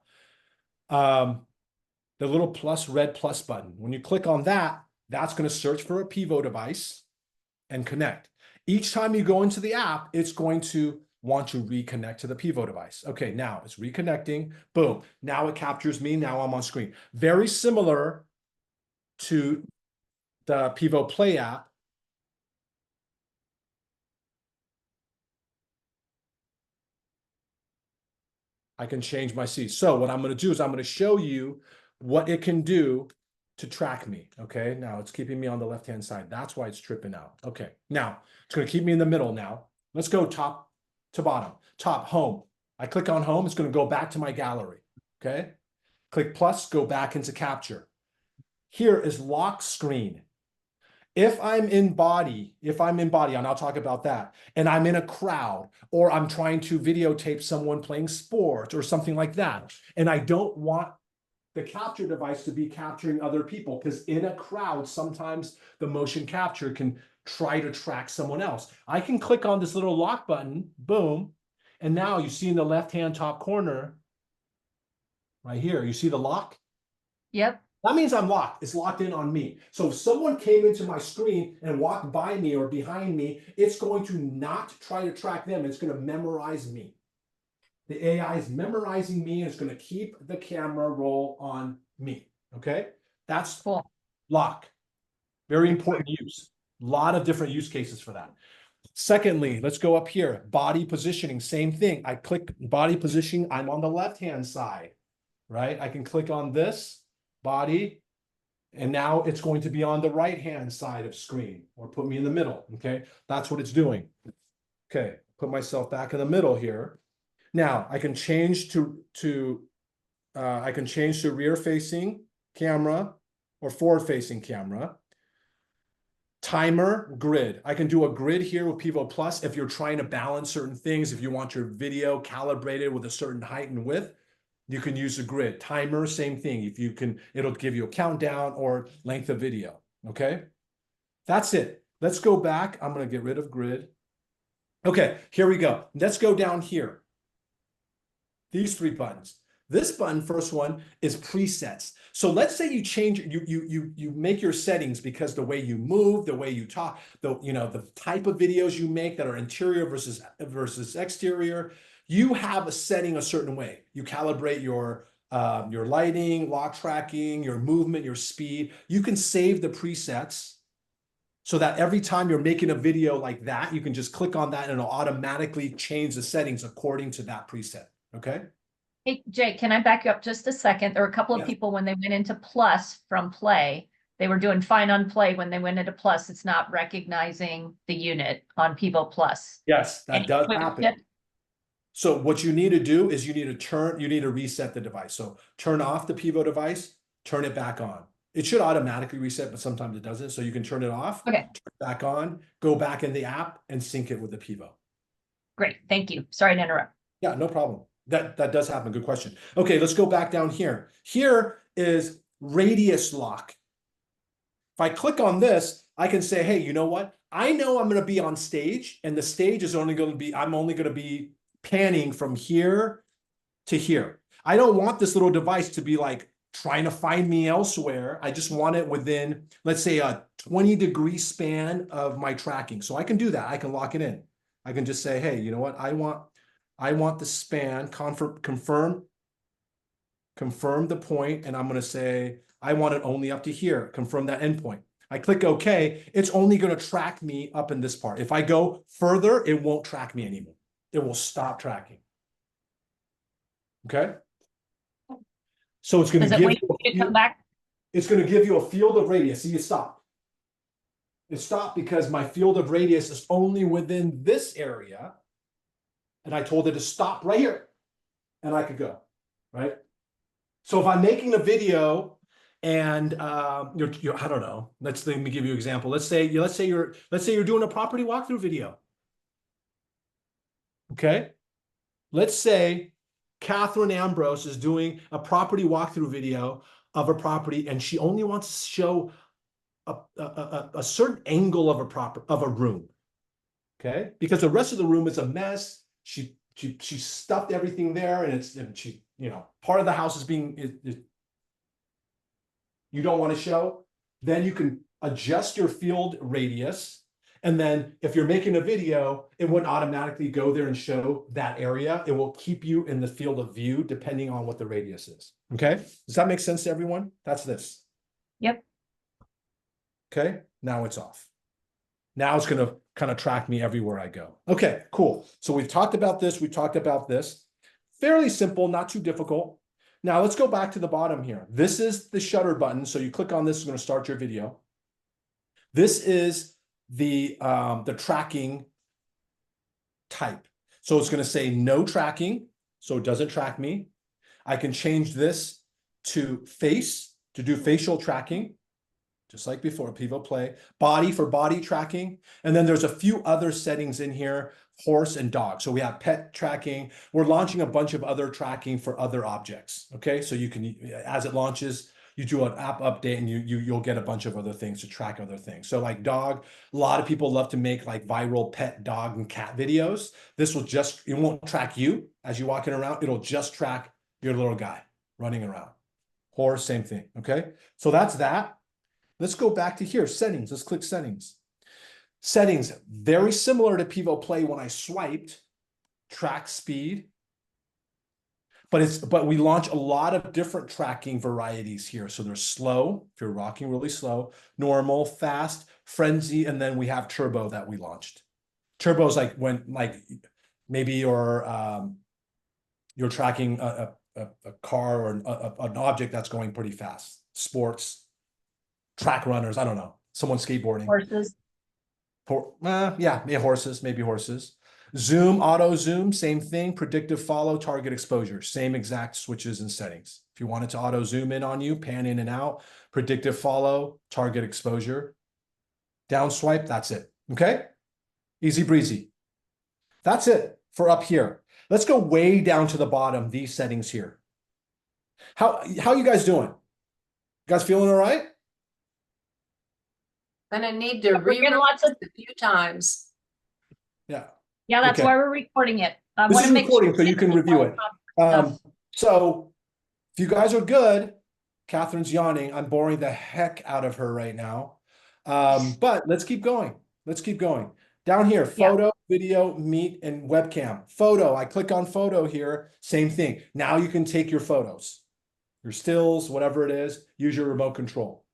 the little red plus button. When you click on that, that's going to search for a Pivo device and connect. Each time you go into the app, it's going to want to reconnect to the Pivo device. Okay, now it's reconnecting. Boom. Now it captures me. Now I'm on screen. Very similar to the Pivo Play app. I can change my seat. So what I'm going to do is I'm going to show you what it can do to track me. Okay, now it's keeping me on the left-hand side. That's why it's tripping out. Okay, now it's going to keep me in the middle now. Let's go top to bottom. Top, home. I click on home. It's going to go back to my gallery. Okay, click plus, go back into capture. Here is lock screen. If I'm in body, and I'll talk about that, and I'm in a crowd, or I'm trying to videotape someone playing sports or something like that, and I don't want the capture device to be capturing other people, because in a crowd, sometimes the motion capture can try to track someone else. I can click on this little lock button, boom, and now you see in the left-hand top corner, right here, you see the lock? Yep. That means I'm locked. It's locked in on me. So if someone came into my screen and walked by me or behind me, it's going to not try to track them. It's going to memorize me. The AI is memorizing me, and it's going to keep the camera roll on me. Okay? That's cool. Lock. Very important use. A lot of different use cases for that. Secondly, let's go up here. Body positioning, same thing. I click body positioning. I'm on the left-hand side, right? I can click on this. Body, And now it's going to be on the right-hand side of screen, or put me in the middle, okay? That's what it's doing. Okay, put myself back in the middle here. Now I can change to rear facing camera or forward facing camera. Timer, grid. I can do a grid here with Pivo Plus if you're trying to balance certain things. If you want your video calibrated with a certain height and width, you can use a grid. Timer, same thing. If you can, it'll give you a countdown or length of video. Okay, that's it. Let's go back. I'm going to get rid of grid. Okay, here we go. Let's go down here. These three buttons. This button, first one, is presets. So let's say you change, you make your settings because the way you move, the way you talk, the type of videos you make that are interior versus exterior. You have a setting a certain way. You calibrate your lighting, lock tracking, your movement, your speed. You can save the presets so that every time you're making a video like that, you can just click on that and it'll automatically change the settings according to that preset. Okay. Hey, Jay, can I back you up just a second? There were a couple of people when they went into Plus from Play, they were doing fine on Play. When they went into Plus, it's not recognizing the unit on Pivo Plus. Yes, that does Any happen. tip? So what you need to do is you need to reset the device. So turn off the Pivo device, turn it back on. It should automatically reset, but sometimes it doesn't. So you can turn it off, Okay, turn it back on, go back in the app and sync it with the Pivo. great. Thank you. Sorry to interrupt. Yeah, no problem. That does happen. Good question. Okay, let's go back down here. Here is radius lock. If I click on this, I can say, hey, you know what? I know I'm going to be on stage, and the stage is only going to be, I'm only going to be panning from here to here. I don't want this little device to be like trying to find me elsewhere. I just want it within, let's say, a 20-degree span of my tracking. So I can do that. I can lock it in. I can just say, hey, you know what? I want the span, confirm the point, and I'm going to say, I want it only up to here, confirm that endpoint. I click OK, it's only going to track me up in this part. If I go further, it won't track me anymore. It will stop tracking. Okay? So it's going Does to it give wait you for you to come back? it's going to give you a field of radius. See, it stopped. It stopped because my field of radius is only within this area. And I told it to stop right here. And I could go, right? So if I'm making a video and you're I don't know, let me give you an example. Let's say you're doing a property walkthrough video. Okay? Let's say Catherine Ambrose is doing a property walkthrough video of a property, and she only wants to show a certain angle of a room. Okay? Because the rest of the room is a mess. She stuffed everything there, and she, part of the house is being you don't want to show. Then you can adjust your field radius, and then if you're making a video, it wouldn't automatically go there and show that area. It will keep you in the field of view depending on what the radius is. Okay, does that make sense to everyone? That's this. Yep. Okay, now it's off. Now it's going to kind of track me everywhere I go. Okay, cool. So we've talked about this. We talked about this. Fairly simple, not too difficult. Now let's go back to the bottom here. This is the shutter button. So you click on this, it's going to start your video. This is the tracking type. So it's going to say no tracking. So it doesn't track me. I can change this to face to do facial tracking. Just like before, Pivo Play. Body for body tracking. And then there's a few other settings in here, horse and dog. So we have pet tracking. We're launching a bunch of other tracking for other objects. Okay, so you can, as it launches, you do an app update and you'll get a bunch of other things to track other things. So like dog, a lot of people love to make like viral pet dog and cat videos. This will just, it won't track you as you're walking around. It'll just track your little guy running around. Horse, same thing. Okay, so that's that. Let's go back to here, settings. Let's click settings. Settings, very similar to Pivo Play when I swiped, track speed. But we launch a lot of different tracking varieties here. So there's slow, if you're rocking really slow, normal, fast, frenzy, and then we have turbo that we launched. Turbo is like when maybe you're tracking a car or an object that's going pretty fast. Sports. track runners. I don't know. Someone skateboarding. Horses. Yeah, horses, maybe horses. Zoom, auto zoom, same thing. Predictive follow, target exposure, same exact switches and settings. If you want it to auto zoom in on you, pan in and out, predictive follow, target exposure, down swipe, that's it. Okay, easy breezy. That's it for up here. Let's go way down to the bottom, these settings here. How you guys doing? You guys feeling all right? Gonna need to We're getting rewrite lots of, a few times. Yeah. yeah, that's Okay. why we're recording it. I This want is to make recording, sure so you can review it. stuff. So if you guys are good, Catherine's yawning. I'm boring the heck out of her right now. But let's keep going. Let's keep going. Down here, photo, video, meet, and webcam. Photo, I click on photo here, same thing. Now you can take your photos, your stills, whatever it is, use your remote control.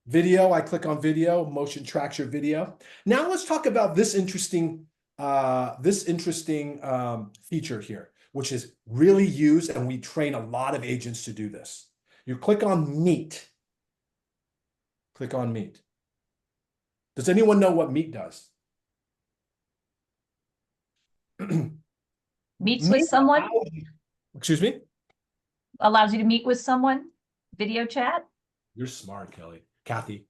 Video, I click on video, motion tracks your video. Now let's talk about this interesting feature here, which is really used, and we train a lot of agents to do this. You click on Meet. Click on Meet. Does anyone know what Meet does? Meets with someone, Excuse me? allows you to meet with someone, video chat. You're smart, Kelly. Kathy.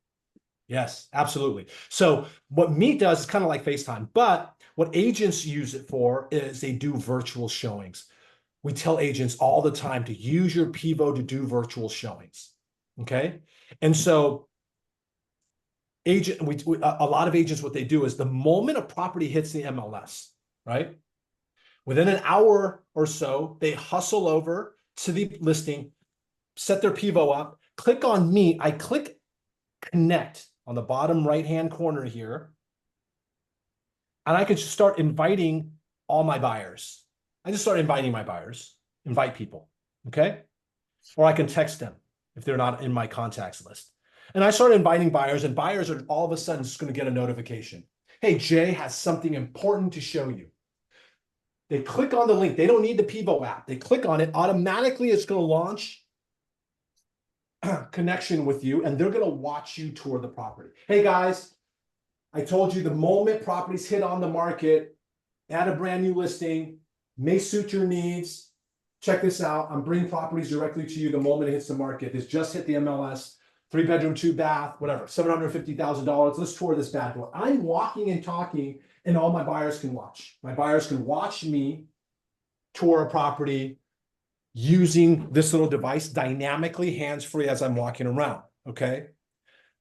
Yes, absolutely. So what Meet does is kind of like FaceTime, but what agents use it for is they do virtual showings. We tell agents all the time to use your Pivo to do virtual showings. Okay. And so a lot of agents, what they do is the moment a property hits the MLS, right? Within an hour or so, they hustle over to the listing, set their Pivo up, click on Meet. I click Connect on the bottom right-hand corner here. And I could just start inviting all my buyers. I just start inviting my buyers, invite people, okay? Or I can text them if they're not in my contacts list. And I start inviting buyers, and buyers are all of a sudden just going to get a notification. Hey, Jay has something important to show you. They click on the link. They don't need the Pivo app. They click on it. Automatically, it's going to launch connection with you, and they're going to watch you tour the property. Hey, guys, I told you the moment properties hit on the market, add a brand new listing, may suit your needs. Check this out. I'm bringing properties directly to you the moment it hits the market. It's just hit the MLS, 3-bedroom, 2-bath, whatever, $750,000. Let's tour this bad boy. I'm walking and talking, and all my buyers can watch. My buyers can watch me tour a property using this little device dynamically, hands-free as I'm walking around, okay?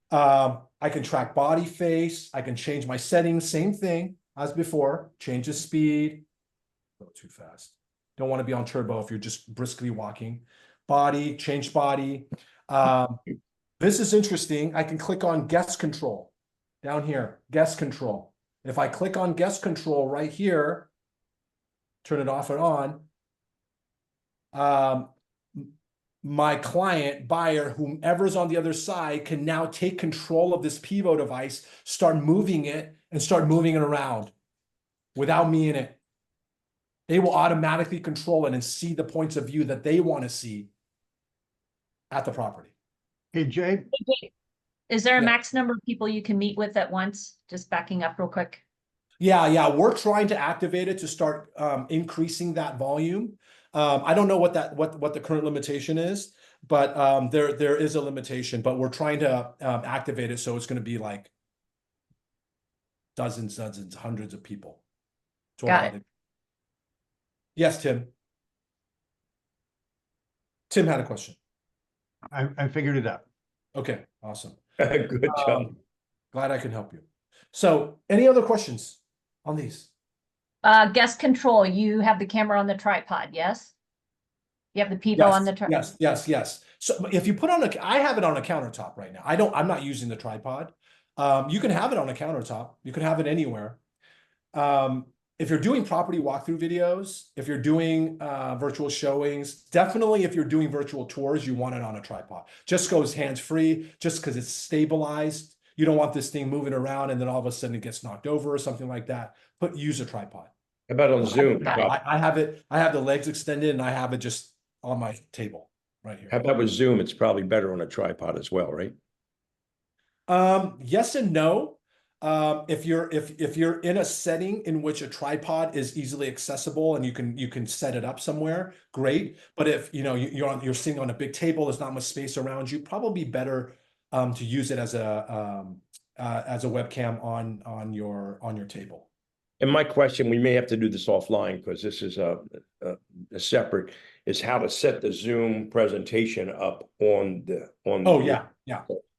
I can track body face. I can change my settings, same thing as before. Change the speed. Go too fast. Don't want to be on turbo if you're just briskly walking. Body, change body. This is interesting. I can click on guest control down here, guest control. If I click on guest control right here, turn it off and on, my client, buyer, whomever's on the other side can now take control of this Pivo device, start moving it and start moving it around without me in it. They will automatically control it and see the points of view that they want to see at the property. Hey, Jay, Is there a Yeah. max number of people you can meet with at once? Just backing up real quick. Yeah, we're trying to activate it to start increasing that volume. I don't know what the current limitation is, but there is a limitation, but we're trying to activate it, so it's going to be like dozens, hundreds of people. Got it. Yes, Tim. Tim had a question. I figured it out. Okay, awesome. Good job. Glad I can help you. So, any other questions on these? Guest control, you have the camera on the tripod, yes? You have the Pivo on the tripod? Yes. So if you put on I have it on a countertop right now. I'm not using the tripod. You can have it on a countertop. You can have it anywhere. If you're doing property walkthrough videos, if you're doing virtual showings, definitely if you're doing virtual tours, you want it on a tripod. Just goes hands-free, just because it's stabilized. You don't want this thing moving around and then all of a sudden it gets knocked over or something like that. Use a tripod. How about on Zoom? I have the legs extended and I have it just on my table right here. How about with Zoom? It's probably better on a tripod as well, right? Yes and no. If you're in a setting in which a tripod is easily accessible and you can set it up somewhere, great. But if you're sitting on a big table, there's not much space around you, probably better to use it as a webcam on your table. And my question, we may have to do this offline because this is a separate, is how to set the Zoom presentation up on the. Oh, yeah.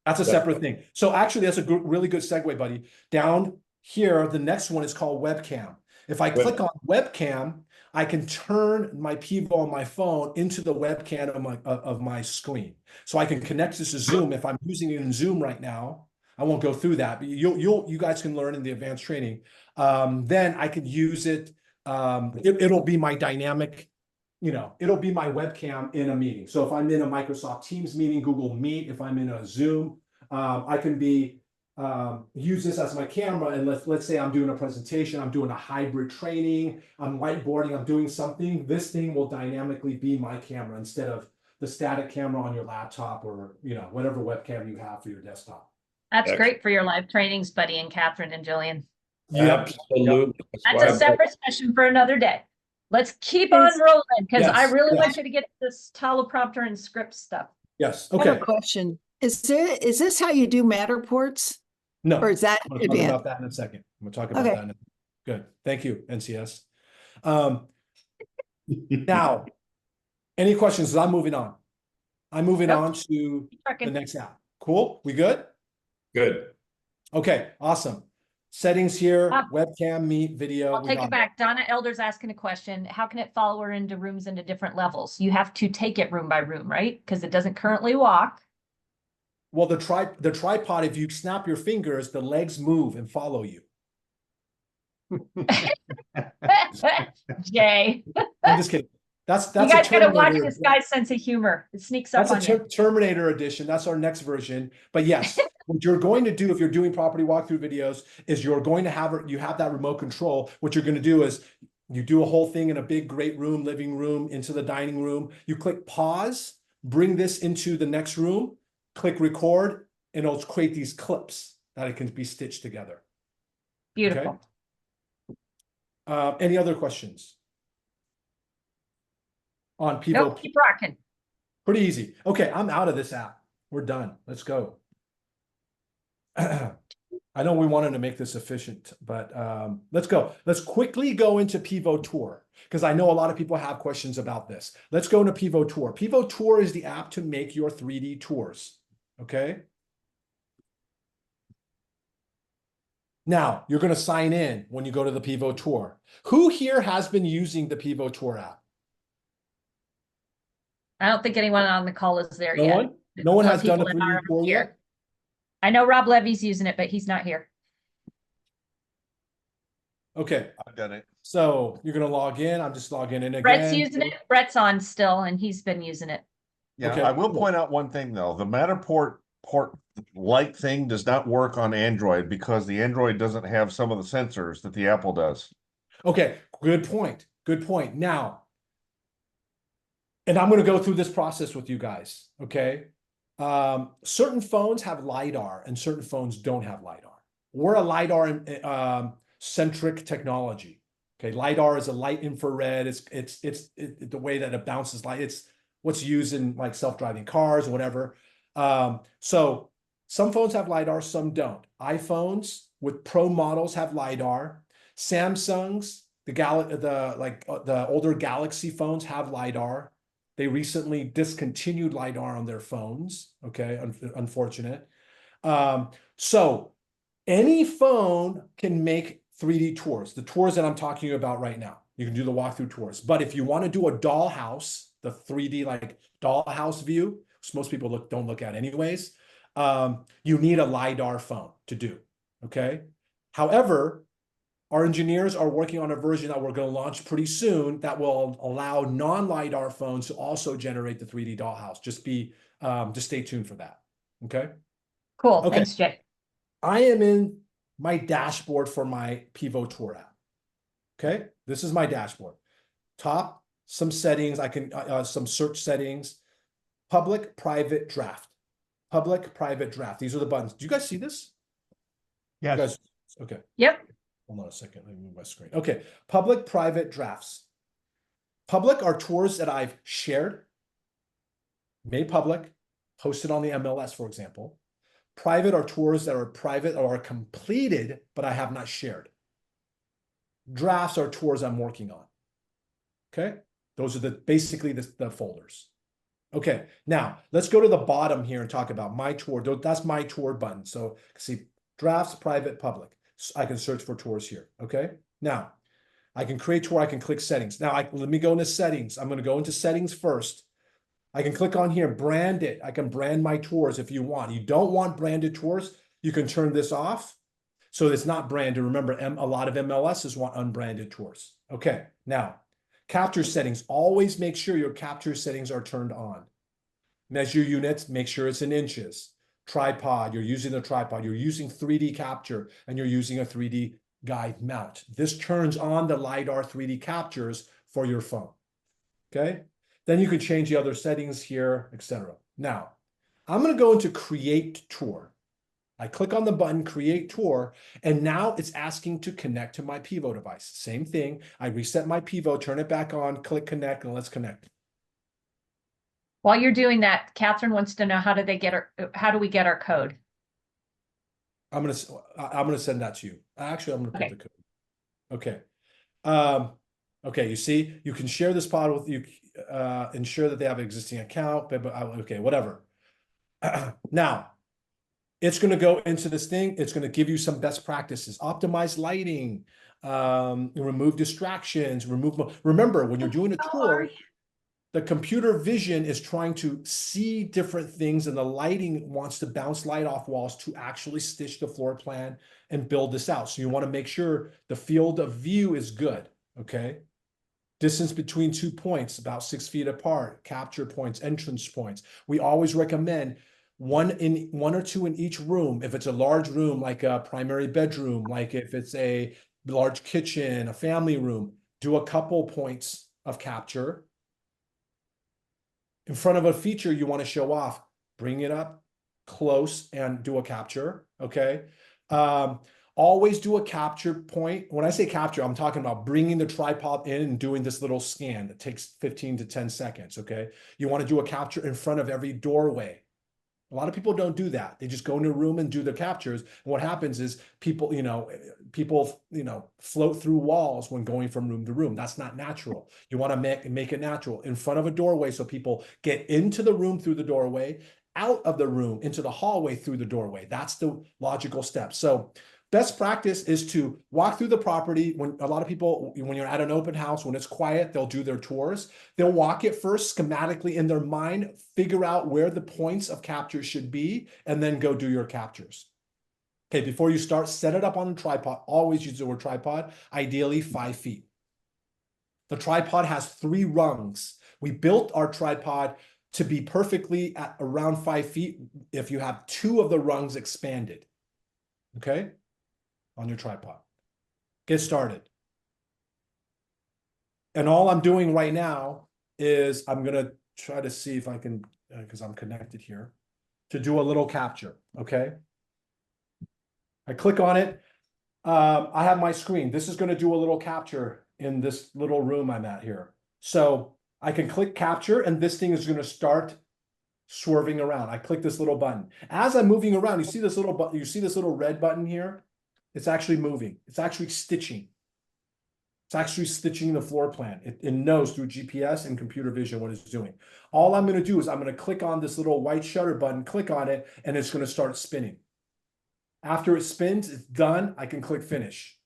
That's a separate thing. So actually, that's a really good segue, buddy. Down here, the next one is called webcam. If I click on webcam, I can turn my Pivo on my phone into the webcam of my screen. So I can connect this to Zoom. If I'm using it in Zoom right now, I won't go through that, but you guys can learn in the advanced training. Then I could use it. It'll be my dynamic, it'll be my webcam in a meeting. So if I'm in a Microsoft Teams meeting, Google Meet, if I'm in a Zoom, I can use this as my camera. And let's say I'm doing a presentation, I'm doing a hybrid training, I'm whiteboarding, I'm doing something. This thing will dynamically be my camera instead of the static camera on your laptop or whatever webcam you have for your desktop. That's great for your live trainings, Buddy and Catherine and Jillian. Absolutely. That's a separate session for another day. Let's keep on rolling because I really want you to get this teleprompter and script stuff. Yes. I have Okay. a question. Is this how you do Matterports? No. Or is that I'm going to talk about that in a second. I'm going to talk about that in a Good. Thank you, NCS. Now, any questions? I'm moving on. I'm moving on to the next app. Cool. We good? Good. Okay. Awesome. Settings here, webcam, meet, video. I'll take it back. Donna Elder's asking a question. How can it follow her into rooms into different levels? You have to take it room by room, right? Because it doesn't currently walk. Well, the tripod, if you snap your fingers, the legs move and follow you. Jay. I'm just kidding. That's you guys gotta watch this guy's sense of humor. It sneaks up on you. Terminator edition. That's our next version. But yes, what you're going to do if you're doing property walkthrough videos is you're going to have that remote control. What you're going to do is you do a whole thing in a big, great room, living room, into the dining room. You click pause, bring this into the next room, click record, and it'll create these clips that it can be stitched together. Beautiful. Okay? Any other questions? On Pivo. Nope, keep rocking. Pretty easy. Okay, I'm out of this app. We're done. Let's go. I know we wanted to make this efficient, but let's go. Let's quickly go into Pivo Tour because I know a lot of people have questions about this. Let's go into Pivo Tour. Pivo Tour is the app to make your 3D tours. Okay. Now, you're going to sign in when you go to the Pivo Tour. Who here has been using the Pivo Tour app? I don't think anyone on the call is there yet. No one has done a 3D tour yet? I know Rob Levy's using it, but he's not here. Okay. I've done it. So you're going to log in. I'm just logging in again. Brett's using it. Brett's on still, and he's been using it. Yeah, Okay, I will cool. point out one thing though. The Matterport light thing does not work on Android because the Android doesn't have some of the sensors that the Apple does. Okay, good point. Good point. Now, and I'm going to go through this process with you guys, okay? Certain phones have LiDAR and certain phones don't have LiDAR. We're a LiDAR centric technology, okay? LiDAR is a light infrared. It's the way that it bounces light. It's what's used in like self-driving cars or whatever. So some phones have LiDAR, some don't. iPhones with Pro models have LiDAR. Samsung's, the older Galaxy phones have LiDAR. They recently discontinued LiDAR on their phones. Okay, unfortunate. So any phone can make 3D tours, the tours that I'm talking about right now. You can do the walkthrough tours. But if you want to do a dollhouse, the 3D like dollhouse view, which most people don't look at anyways, you need a LiDAR phone to do. Okay. However, our engineers are working on a version that we're going to launch pretty soon that will allow non-LiDAR phones to also generate the 3D dollhouse. Just stay tuned for that. Okay. Cool. Okay. Thanks, Jay. I am in my dashboard for my Pivo Tour app. Okay. This is my dashboard. Top, some settings. I can, some search settings, public, private, draft. public, private, draft. These are the buttons. Do you guys see this? You Yes, guys, okay. Yep. Hold on a second. Let me move my screen. Okay. Public, private, drafts. Public are tours that I've shared, made public, posted on the MLS, for example. Private are tours that are private or are completed, but I have not shared. Drafts are tours I'm working on. Okay. Those are basically the folders. Okay. Now let's go to the bottom here and talk about my tour. That's my tour button. So see drafts, private, public. So I can search for tours here. Okay. Now I can create tour. I can click settings. Now let me go into settings. I'm going to go into settings first. I can click on here, brand it. I can brand my tours if you want. You don't want branded tours, you can turn this off. So it's not branded. Remember, a lot of MLSs want unbranded tours. Okay, now, capture settings. Always make sure your capture settings are turned on. Measure units, make sure it's in inches. Tripod, you're using a tripod. You're using 3D capture, and you're using a 3D guide mount. This turns on the LiDAR 3D captures for your phone. Okay? Then you can change the other settings here, etc. Now, I'm going to go into Create Tour. I click on the button Create Tour, and now it's asking to connect to my Pivo device. Same thing. I reset my Pivo, turn it back on, click Connect, and let's connect. While you're doing that, Catherine wants to know how do we get our code? I'm gonna send that to you. Actually, I'm gonna put Okay. the code. Okay. Okay, you see, you can share this pod with you, ensure that they have an existing account, but okay, whatever. Now, it's going to go into this thing. It's going to give you some best practices, optimize lighting, remove distractions, remember, when you're doing a tour, the computer vision is trying to see different things, and the lighting wants to bounce light off walls to actually stitch the floor plan and build this out. So you want to make sure the field of view is good, okay? Distance between 2 points, about 6 feet apart, capture points, entrance points. We always recommend one or two in each room. If it's a large room, like a primary bedroom, like if it's a large kitchen, a family room, do a couple points of capture. In front of a feature you want to show off, bring it up close and do a capture, okay? Always do a capture point. When I say capture, I'm talking about bringing the tripod in and doing this little scan that takes 15 to 10 seconds, okay? You want to do a capture in front of every doorway. A lot of people don't do that. They just go in a room and do the captures. And what happens is people float through walls when going from room to room. That's not natural. You want to make it natural in front of a doorway so people get into the room through the doorway, out of the room into the hallway through the doorway. That's the logical step. So best practice is to walk through the property. When a lot of people, when you're at an open house, when it's quiet, they'll do their tours. They'll walk it first schematically in their mind, figure out where the points of capture should be, and then go do your captures. Okay, before you start, set it up on a tripod. Always use the word tripod, ideally 5 feet. The tripod has 3 rungs. We built our tripod to be perfectly at around 5 feet if you have 2 of the rungs expanded. Okay? On your tripod. Get started. And all I'm doing right now is I'm going to try to see if I can, because I'm connected here, to do a little capture, okay? I click on it. I have my screen. This is going to do a little capture in this little room I'm at here. So I can click capture, and this thing is going to start swerving around. I click this little button. As I'm moving around, you see this little button, you see this little red button here? It's actually moving. It's actually stitching. It's actually stitching the floor plan. It knows through GPS and computer vision what it's doing. All I'm going to do is I'm going to click on this little white shutter button, click on it, and it's going to start spinning. After it spins, it's done. I can click finish.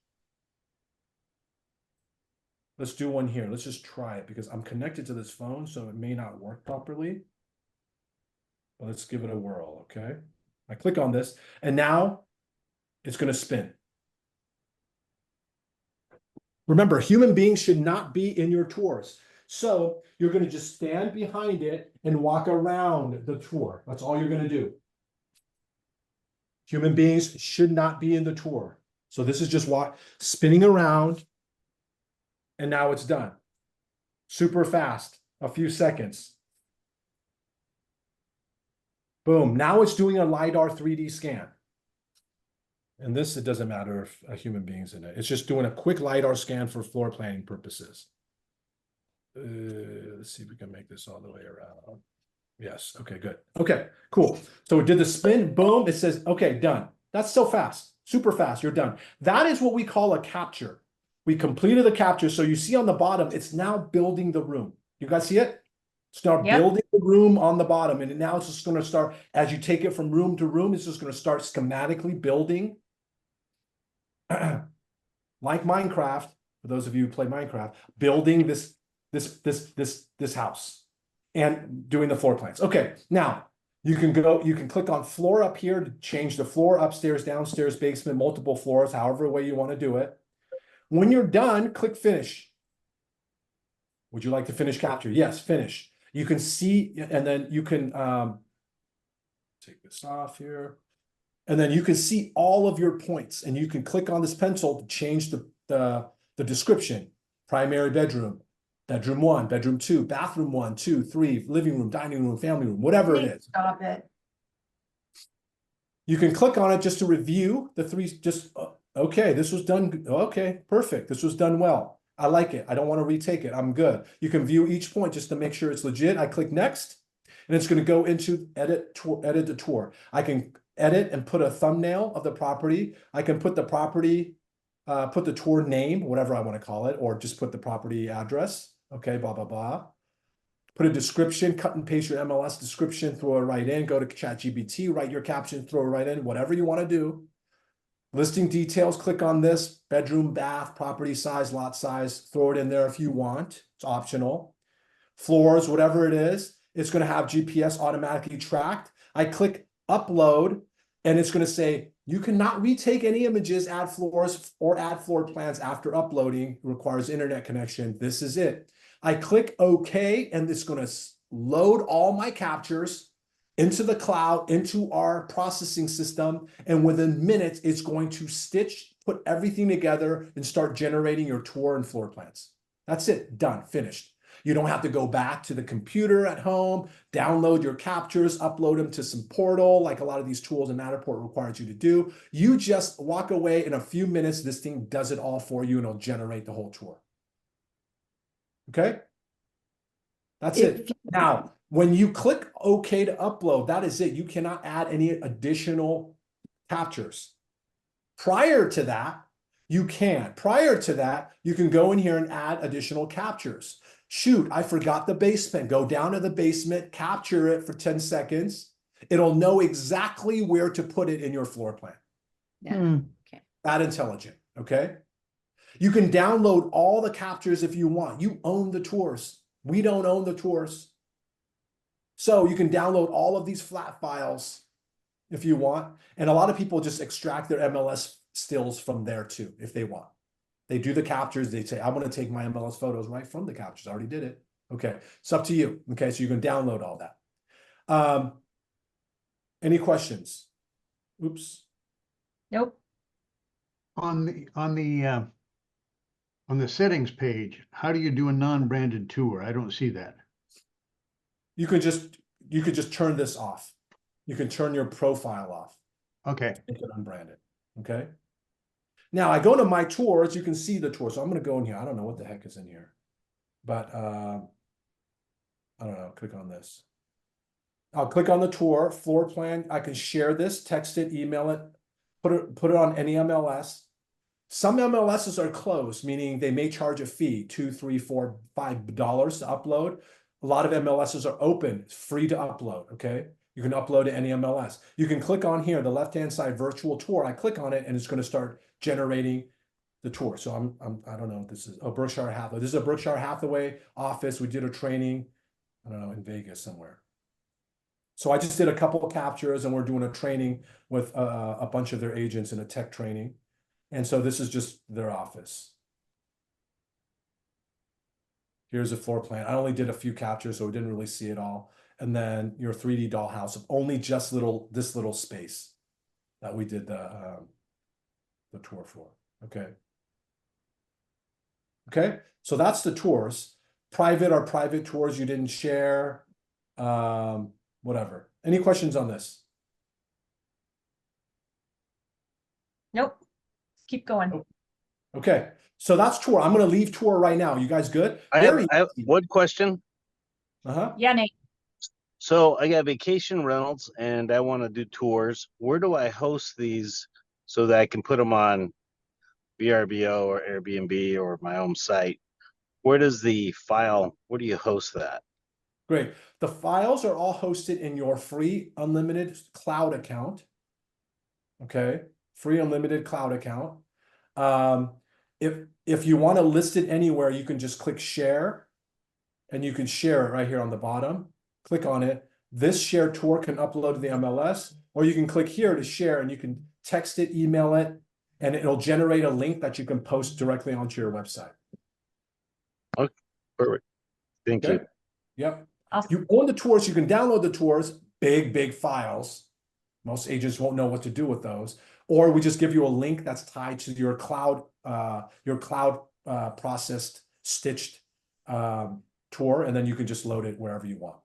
Let's do one here. Let's just try it because I'm connected to this phone, so it may not work properly. But let's give it a whirl, okay? I click on this, and now it's going to spin. Remember, human beings should not be in your tours. So you're going to just stand behind it and walk around the tour. That's all you're going to do. Human beings should not be in the tour. So this is just spinning around, and now it's done. Super fast, a few seconds. Boom. Now it's doing a LiDAR 3D scan. And this, it doesn't matter if a human being's in it. It's just doing a quick LiDAR scan for floor planning purposes. Let's see if we can make this all the way around. Yes. Okay, good. Okay, cool. So it did the spin, boom. It says, okay, done. That's so fast, super fast. You're done. That is what we call a capture. We completed the capture. So you see on the bottom, it's now building the room. You guys see it? Start Yep. building the room on the bottom. And now it's just going to start, as you take it from room to room, it's just going to start schematically building. Like Minecraft, for those of you who play Minecraft, building this house and doing the floor plans. Okay, now you can click on floor up here to change the floor, upstairs, downstairs, basement, multiple floors, however way you want to do it. When you're done, click finish. Would you like to finish capture? Yes, finish. You can see, and then you can take this off here. And then you can see all of your points, and you can click on this pencil to change the description. Primary bedroom, bedroom 1, bedroom 2, bathroom 1, 2, 3, living room, dining room, family room, whatever it is. Stop it. You can click on it just to review the three, okay, this was done. Okay, perfect. This was done well. I like it. I don't want to retake it. I'm good. You can view each point just to make sure it's legit. I click next, and it's going to go into edit the tour. I can edit and put a thumbnail of the property. I can put the property, put the tour name, whatever I want to call it, or just put the property address. Okay, blah, blah, blah. Put a description, cut and paste your MLS description, throw it right in, go to ChatGPT, write your caption, throw it right in, whatever you want to do. Listing details, click on this, bedroom, bath, property size, lot size, throw it in there if you want. It's optional. Floors, whatever it is, it's going to have GPS automatically tracked. I click upload, and it's going to say, you cannot retake any images, add floors, or add floor plans after uploading. It requires internet connection. This is it. I click OK, and it's going to load all my captures into the cloud, into our processing system. And within minutes, it's going to put everything together and start generating your tour and floor plans. That's it. Done. Finished. You don't have to go back to the computer at home, download your captures, upload them to some portal, like a lot of these tools in Matterport requires you to do. You just walk away in a few minutes. This thing does it all for you, and it'll generate the whole tour. Okay? That's it. Now, when you click OK to upload, that is it. You cannot add any additional captures. Prior to that, you can. Prior to that, you can go in here and add additional captures. Shoot, I forgot the basement. Go down to the basement, capture it for 10 seconds. It'll know exactly where to put it in your floor plan. Yeah. Okay. That intelligent, okay? You can download all the captures if you want. You own the tours. We don't own the tours. So you can download all of these flat files if you want. And a lot of people just extract their MLS stills from there too, if they want. They do the captures. They say, I want to take my MLS photos right from the captures. I already did it. Okay. It's up to you. Okay. So you can download all that. Any questions? Oops. Nope. On the settings page, how do you do a non-branded tour? I don't see that. You could just turn this off. You can turn your profile off. Okay. Make it unbranded. Okay. Now I go to my tours, you can see the tour. So I'm going to go in here. I don't know what the heck is in here, but I don't know. Click on this. I'll click on the tour, floor plan. I can share this, text it, email it, put it on any MLS. Some MLSs are closed, meaning they may charge a fee, $2, $3, $4, $5 to upload. A lot of MLSs are open. It's free to upload. Okay. You can upload to any MLS. You can click on here, the left-hand side virtual tour. I click on it and it's going to start generating the tour. So I don't know what this is. Oh, Berkshire Hathaway. This is a Berkshire Hathaway office. We did a training, I don't know, in Vegas somewhere. So I just did a couple of captures, and we're doing a training with a bunch of their agents in a tech training. And so this is just their office. Here's a floor plan. I only did a few captures, so we didn't really see it all. And then your 3D dollhouse of only just this little space that we did the tour for. Okay. Okay. So that's the tours. Private are private tours you didn't share. Whatever. Any questions on this? Nope. Keep going. Okay, so that's tour. I'm gonna leave tour right now. You guys good? I have Very easy. one question. Uh-huh. Yeah, Nate. So I got vacation rentals and I want to do tours. Where do I host these so that I can put them on VRBO or Airbnb or my own site? Where does the file, where do you host that? Great. The files are all hosted in your free unlimited cloud account. Okay, free unlimited cloud account. If you want to list it anywhere, you can just click share, and you can share it right here on the bottom. Click on it. This shared tour can upload to the MLS, or you can click here to share, and you can text it, email it, and it'll generate a link that you can post directly onto your website. Okay, perfect. Thank Okay. you. Yep. Awesome. You own the tours, you can download the tours, big files. Most agents won't know what to do with those. Or we just give you a link that's tied to your cloud processed, stitched tour, and then you can just load it wherever you want.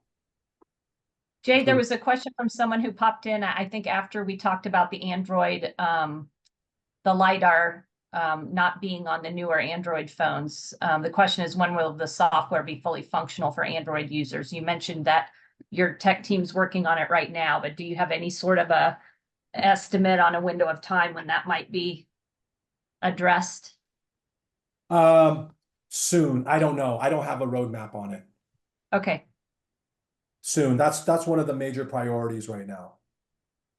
Jay, there was a question from someone who popped in, I think after we talked about the Android, the LiDAR not being on the newer Android phones. The question is, when will the software be fully functional for Android users? You mentioned that your tech team's working on it right now, but do you have any sort of a estimate on a window of time when that might be addressed? Soon. I don't know. I don't have a roadmap on it. Okay. Soon. That's one of the major priorities right now.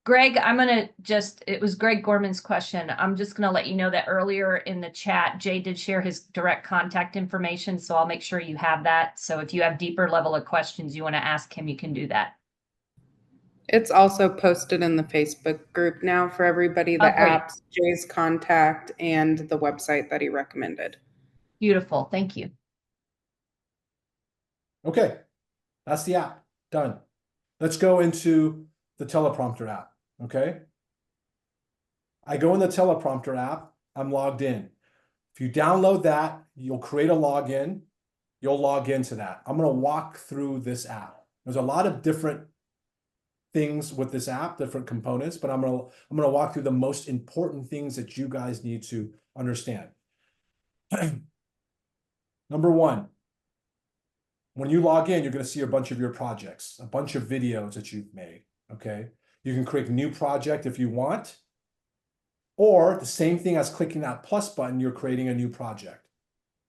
Greg, it was Greg Gorman's question. I'm just gonna let you know that earlier in the chat, Jay did share his direct contact information, so I'll make sure you have that. So if you have deeper level of questions you want to ask him, you can do that. It's also posted in the Facebook group now for everybody, the apps, Jay's contact, and the website that he recommended. Beautiful, thank you. Okay, that's the app, done. Let's go into the teleprompter app. Okay. I go in the teleprompter app, I'm logged in. If you download that, you'll create a login, you'll log into that. I'm going to walk through this app. There's a lot of different things with this app, different components, but I'm going to walk through the most important things that you guys need to understand. Number one, when you log in, you're going to see a bunch of your projects, a bunch of videos that you've made. Okay. You can create a new project if you want, or the same thing as clicking that plus button, you're creating a new project.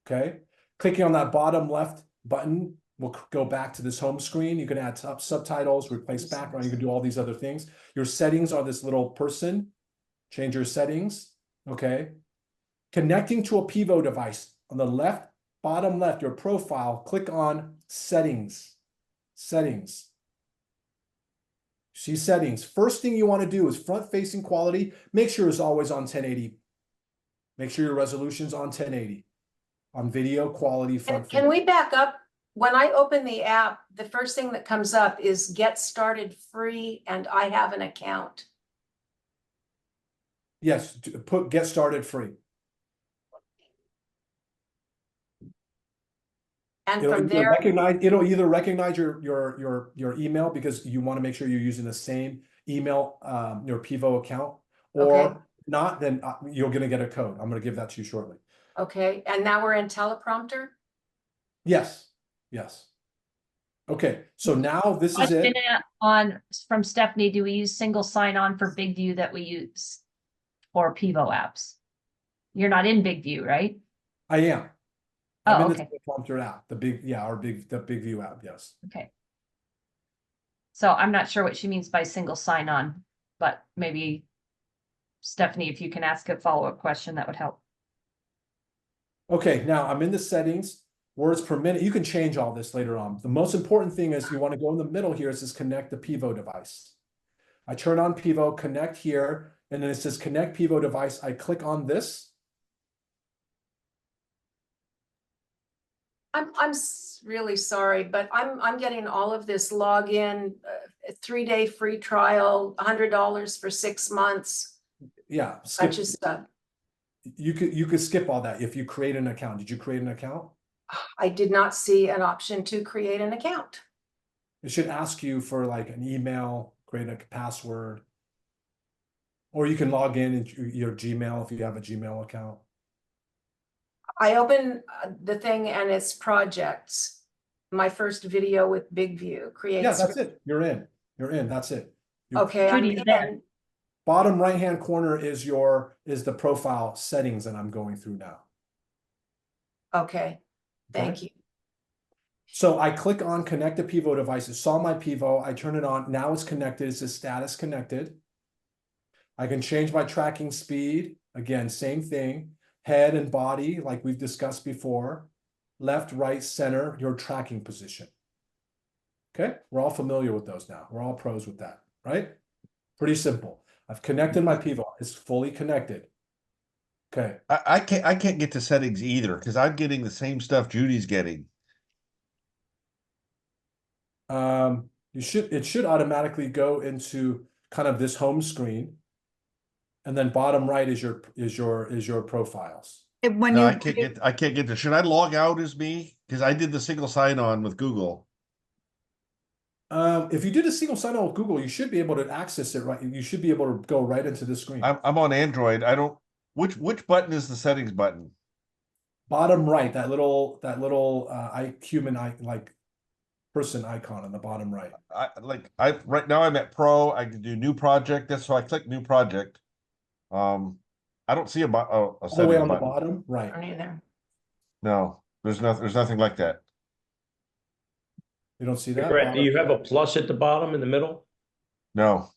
Okay. Clicking on that bottom left button will go back to this home screen. You can add subtitles, replace background. You can do all these other things. Your settings are this little person. Change your settings. Okay. Connecting to a Pivo device on the left, bottom left, your profile, click on settings. Settings. See settings. First thing you want to do is front-facing quality. Make sure it's always on 1080. Make sure your resolution's on 1080. On video quality front. Can we back up? When I open the app, the first thing that comes up is get started free and I have an account. Yes, put get started free. And from there, it'll either recognize your email because you want to make sure you're using the same email, your Pivo account, or not, then you're going to get a code. I'm going to give that to you shortly. Okay, and now we're in teleprompter? Yes, yes. Okay, so now this is it. From Stephanie, do we use single sign-on for BigView that we use for Pivo apps? You're not in BigView, right? I am. I'm in okay. the teleprompter app, the BigView app, yes. Okay. So I'm not sure what she means by single sign-on, but maybe Stephanie, if you can ask a follow-up question, that would help. Okay, now I'm in the settings, words per minute. You can change all this later on. The most important thing is you want to go in the middle here. It says connect the Pivo device. I turn on Pivo, connect here, and then it says connect Pivo device. I click on this. I'm really sorry, but I'm getting all of this login, 3-day free trial, $100 for 6 months. Yeah, Such as stuff. You could skip all that if you create an account. Did you create an account? I did not see an option to create an account. It should ask you for like an email, create a password. Or you can log in your Gmail if you have a Gmail account. I open the thing and it's projects. My first video with BigView, create. Yeah, that's it. You're in. You're in. That's it. Okay, I'm Judy, there. in. Bottom right-hand corner is the profile settings that I'm going through now. Okay, thank you. So I click on connect to Pivo devices, saw my Pivo, I turn it on, now it's connected, it says status connected. I can change my tracking speed, again, same thing, head and body, like we've discussed before, left, right, center, your tracking position. Okay, we're all familiar with those now. We're all pros with that, right? Pretty simple. I've connected my Pivo, it's fully connected. Okay. I can't get to settings either because I'm getting the same stuff Judy's getting. It should automatically go into kind of this home screen. And then bottom right is your profiles. When No, you I can't get to. Should I log out as me? Because I did the single sign-on with Google. If you did a single sign-on with Google, you should be able to access it, right? You should be able to go right into the screen. I'm on Android. I don't. Which button is the settings button? Bottom right, that little human like person icon on the bottom right. Right now I'm at Pro. I can do new project. That's so I click new project. I don't see a All the setting way on the button. bottom, right? Aren't you there? No, there's nothing like that. You don't see that? Brett, do you have a plus at the bottom in the middle? No.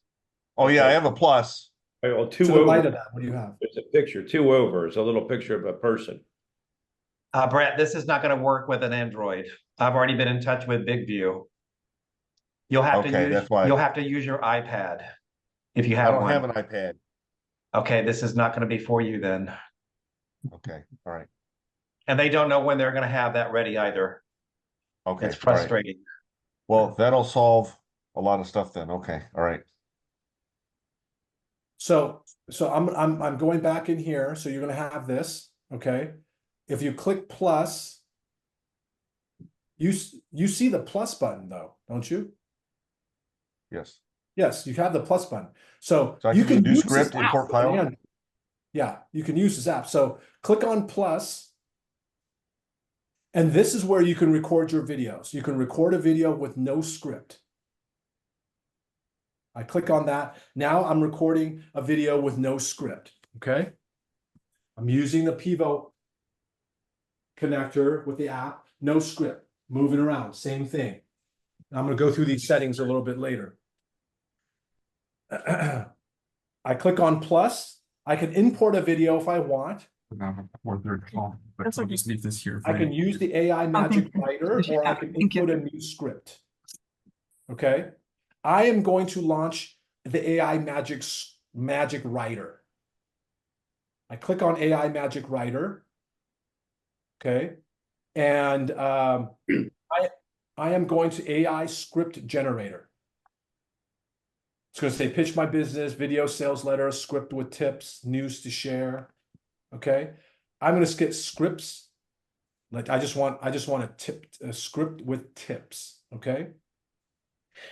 Oh yeah, I have a plus. Oh, two To the right over. of that, what do you have? There's a picture, two over. It's a little picture of a person. Brett, this is not going to work with an Android. I've already been in touch with BigView. You'll have to use that's why. You'll have to use your iPad if you I have don't one. have an iPad. Okay, this is not going to be for you then. Okay, all right. And they don't know when they're going to have that ready either. Okay, It's all right. frustrating. Well, that'll solve a lot of stuff then. Okay, all right. So I'm going back in here. So you're gonna have this, okay? If you click plus, you see the plus button though, don't you? Yes. Yes, you have the plus button. So I you can do use script, this import app, file? man. Yeah, you can use this app. So click on plus, and this is where you can record your videos. You can record a video with no script. I click on that. Now I'm recording a video with no script, okay? I'm using the Pivo connector with the app, no script, moving around, same thing. I'm gonna go through these settings a little bit later. I click on plus. I can import a video if I want. That's like just leave this here. I can use the AI Magic Writer, or I can input a new script. Okay. I am going to launch the AI Magic Writer. I click on AI Magic Writer. Okay. And I am going to AI Script Generator. It's going to say pitch my business, video sales letter, script with tips, news to share. Okay. I'm going to skip scripts. Like I just want a script with tips. Okay.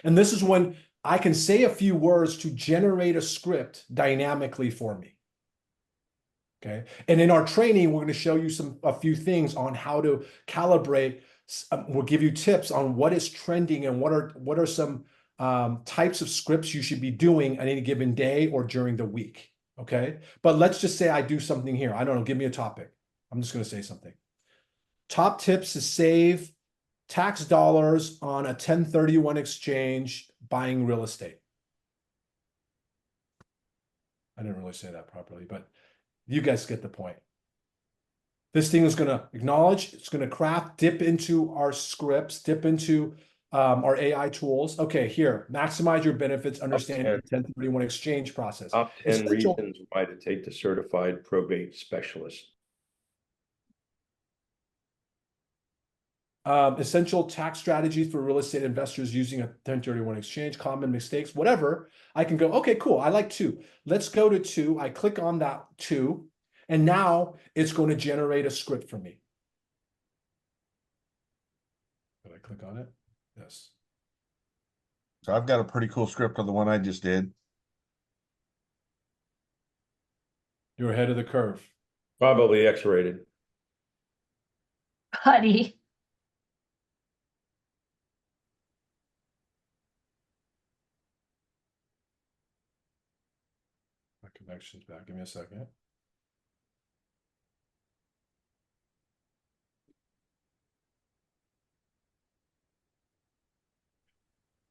And this is when I can say a few words to generate a script dynamically for me. Okay. And in our training, we're going to show you a few things on how to calibrate. We'll give you tips on what is trending and what are some types of scripts you should be doing on any given day or during the week. Okay. But let's just say I do something here. I don't know. Give me a topic. I'm just going to say something. Top tips to save tax dollars on a 1031 exchange buying real estate. I didn't really say that properly, but you guys get the point. This thing is going to acknowledge, it's going to craft, dip into our scripts, dip into our AI tools. Okay, here, maximize your benefits, understand the 1031 exchange process. Top 10 reasons why to take the certified probate specialist. Essential tax strategies for real estate investors using a 1031 exchange, common mistakes, whatever. I can go, okay, cool. I like 2. Let's go to 2. I click on that 2, and now it's going to generate a script for me. Did I click on it? Yes. So I've got a pretty cool script on the one I just did. You're ahead of the curve. Probably X-rated. Buddy. My connection's back. Give me a second.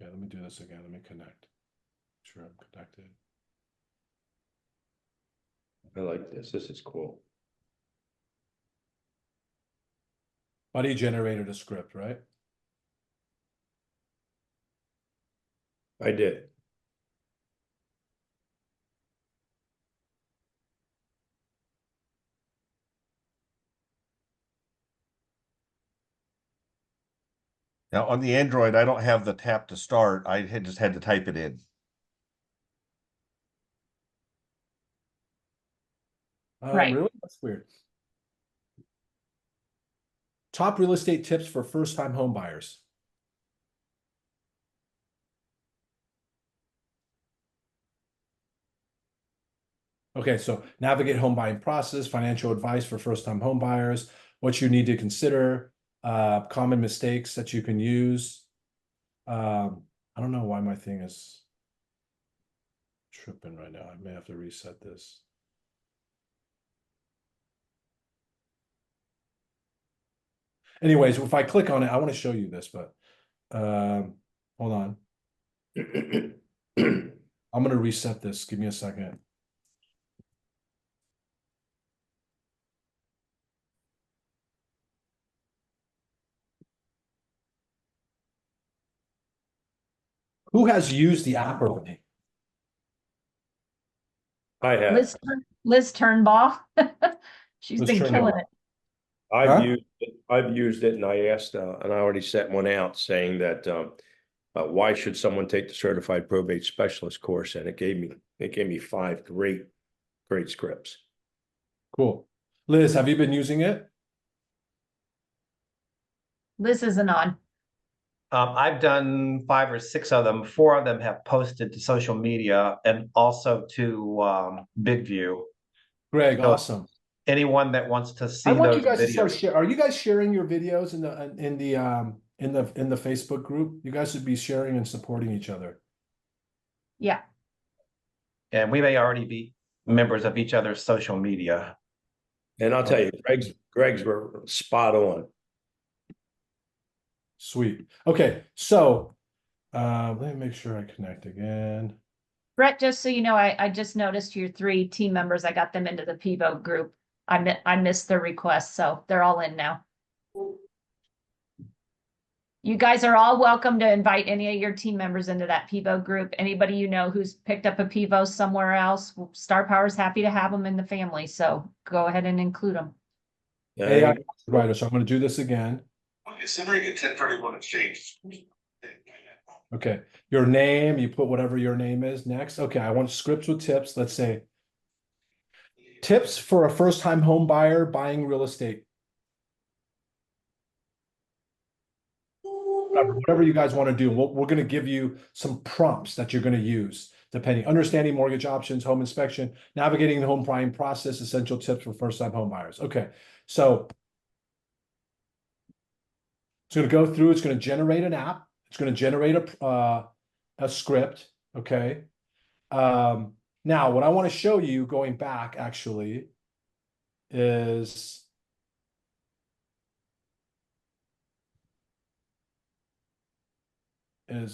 Yeah, let me do this again. Let me connect. Sure, I'm connected. I like this. This is cool. Buddy generated a script, right? I did. Now on the Android, I don't have the tap to start. I just had to type it in. Right. Really? That's weird. Top real estate tips for first-time home buyers. Okay, so navigate home buying process, financial advice for first-time home buyers, what you need to consider, common mistakes that you can use. I don't know why my thing is tripping right now. I may have to reset this. Anyways, if I click on it, I want to show you this, but hold on. I'm going to reset this. Give me a second. Who has used the app already? I have. Liz Turnbaugh. She's Liz been Turnbaugh. killing it. I've used it, and I asked, and I already sent one out saying that why should someone take the certified probate specialist course? And it gave me 5 great scripts. Cool. Liz, have you been using it? Liz isn't on. I've done 5 or 6 of them. 4 of them have posted to social media and also to BigView. Greg, So awesome. anyone that wants to see I want those you guys to start videos. share. Are you guys sharing your videos in the Facebook group? You guys should be sharing and supporting each other. Yeah. And we may already be members of each other's social media. And I'll tell you, Greg's were spot on. Sweet. Okay, so let me make sure I connect again. Brett, just so you know, I just noticed your 3 team members. I got them into the Pivo group. I missed their request, so they're all in now. You guys are all welcome to invite any of your team members into that Pivo group. Anybody you know who's picked up a Pivo somewhere else, Star Power's happy to have them in the family. So go ahead and include them. AI writer. So I'm going to do this again. Considering a 1031 exchange. Okay, your name, you put whatever your name is next. Okay, I want scripts with tips. Let's say tips for a first-time home buyer buying real estate. Whatever you guys want to do, we're going to give you some prompts that you're going to use, depending. Understanding mortgage options, home inspection, navigating the home buying process, essential tips for first-time home buyers. Okay, so it's going to go through. It's going to generate an app. It's going to generate a script. Okay. Now, what I want to show you going back actually is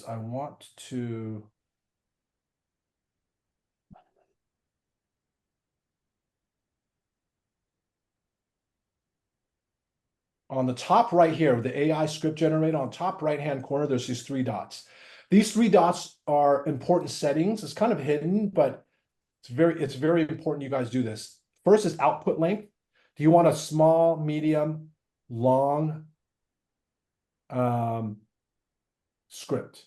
I want to on the top right here, the AI script generator, on top right-hand corner, there's these 3 dots. These 3 dots are important settings. It's kind of hidden, but it's very important you guys do this. First is output length. Do you want a small, medium, long script?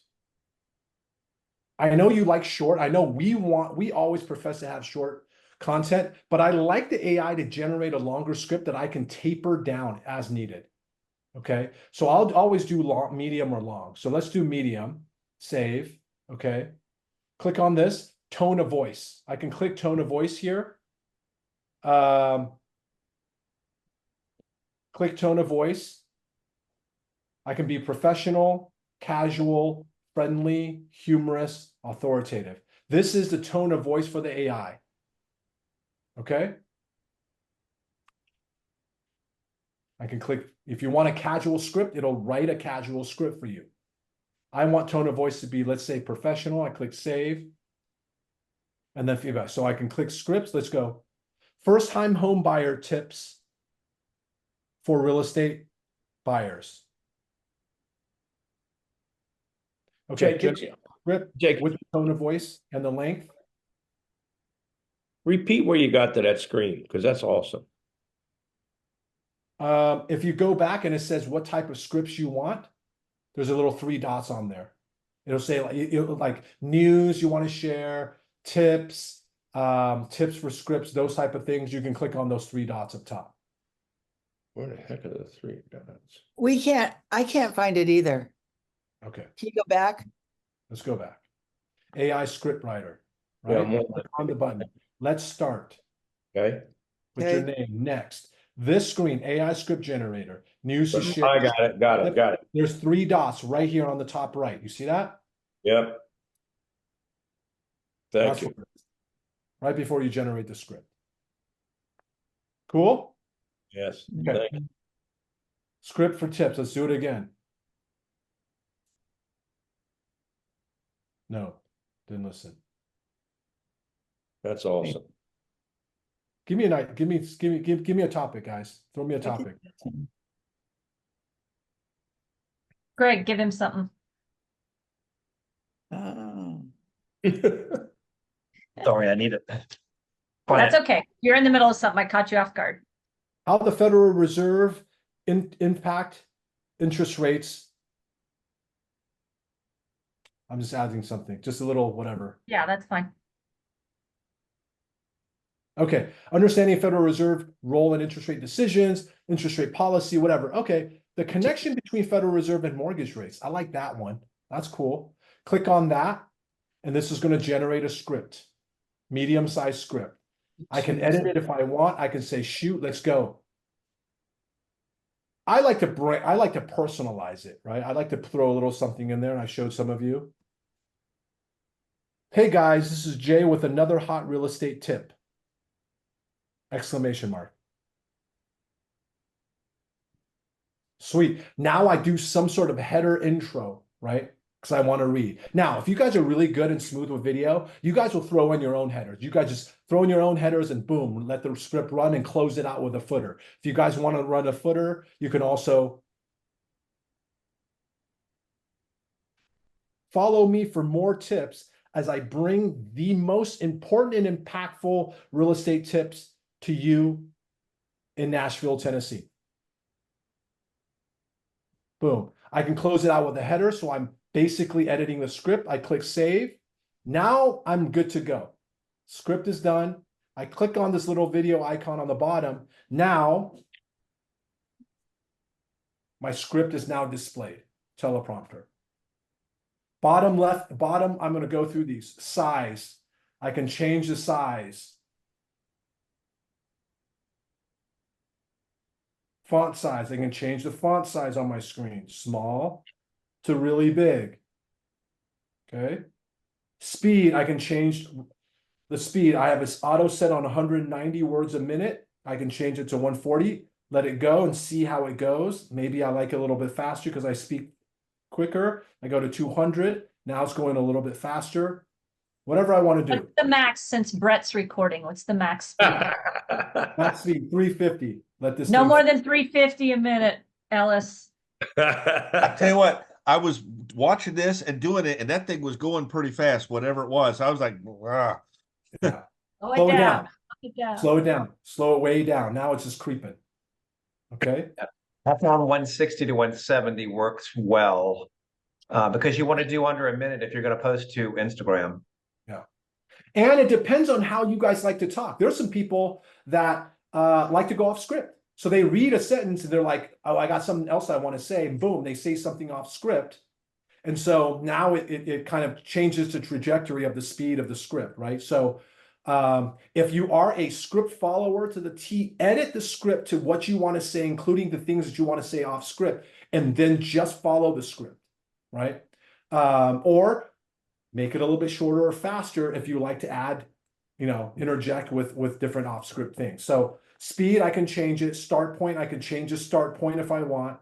I know you like short. I know we always profess to have short content, but I like the AI to generate a longer script that I can taper down as needed. Okay, so I'll always do long, medium, or long. So let's do medium, save. Okay. Click on this tone of voice. I can click tone of voice here. Click tone of voice. I can be professional, casual, friendly, humorous, authoritative. This is the tone of voice for the AI. Okay. I can click, if you want a casual script, it'll write a casual script for you. I want tone of voice to be, let's say, professional. I click save. And then feedback. So I can click scripts. Let's go. First time home buyer tips for real estate buyers. Okay, Jake, with the tone of voice and the length. repeat where you got to that screen, because that's awesome. If you go back and it says what type of scripts you want, there's a little 3 dots on there. It'll say like news you want to share, tips, tips for scripts, those type of things. You can click on those 3 dots up top. Where the heck are the 3 dots? I can't find it either. Okay. Can you go back? Let's go back. AI script writer, right? Yeah, click on the button. Let's start. Okay. With your name. Next. This screen, AI script generator. News to share. I got it. There's 3 dots right here on the top right. You see that? Yep. Thank you. Right before you generate the script. Cool? Yes. Okay. Thank you. Script for tips. Let's do it again. No, didn't listen. That's awesome. Give me a topic, guys. Throw me a topic. Greg, give him something. Sorry, I need it. That's okay. You're in the middle of something. I caught you off guard. How the Federal Reserve impact interest rates. I'm just adding something, just a little whatever. Yeah, that's fine. Okay, understanding Federal Reserve role in interest rate decisions, interest rate policy, whatever. Okay, the connection between Federal Reserve and mortgage rates. I like that one. That's cool. Click on that, and this is going to generate a script, medium-sized script. I can edit it if I want. I can say, shoot, let's go. I like to personalize it, right? I like to throw a little something in there, and I showed some of you. Hey guys, this is Jay with another hot real estate tip. Exclamation mark. Sweet. Now I do some sort of header intro, right? Because I want to read. Now, if you guys are really good and smooth with video, you guys will throw in your own headers. You guys just throw in your own headers and boom, let the script run and close it out with a footer. If you guys want to run a footer, you can also follow me for more tips as I bring the most important and impactful real estate tips to you in Nashville, Tennessee. Boom. I can close it out with a header, so I'm basically editing the script. I click save. Now I'm good to go. Script is done. I click on this little video icon on the bottom. Now my script is now displayed. Teleprompter. Bottom left, bottom, I'm going to go through these. Size. I can change the size. Font size. I can change the font size on my screen. Small to really big. Okay. Speed. I can change the speed. I have this auto set on 190 words a minute. I can change it to 140. Let it go and see how it goes. Maybe I like it a little bit faster because I speak quicker. I go to 200. Now it's going a little bit faster. Whatever I want to do. What's the max since Brett's recording? What's the max speed? Max speed 350. Let this No more than 350 a minute, Ellis. I tell you what, I was watching this and doing it, and that thing was going pretty fast, whatever it was. I was like, ah. Yeah. Slow it down. Slow it down. Slow it way down. Now it's just creeping. Okay. I found 160 to 170 works well because you want to do under a minute if you're going to post to Instagram. Yeah. And it depends on how you guys like to talk. There's some people that like to go off script. So they read a sentence and they're like, oh, I got something else I want to say. And boom, they say something off script. And so now it kind of changes the trajectory of the speed of the script, right? So if you are a script follower to the T, edit the script to what you want to say, including the things that you want to say off script, and then just follow the script, right? Or make it a little bit shorter or faster if you like to add, interject with different off script things. So speed, I can change it. Start point, I can change the start point if I want.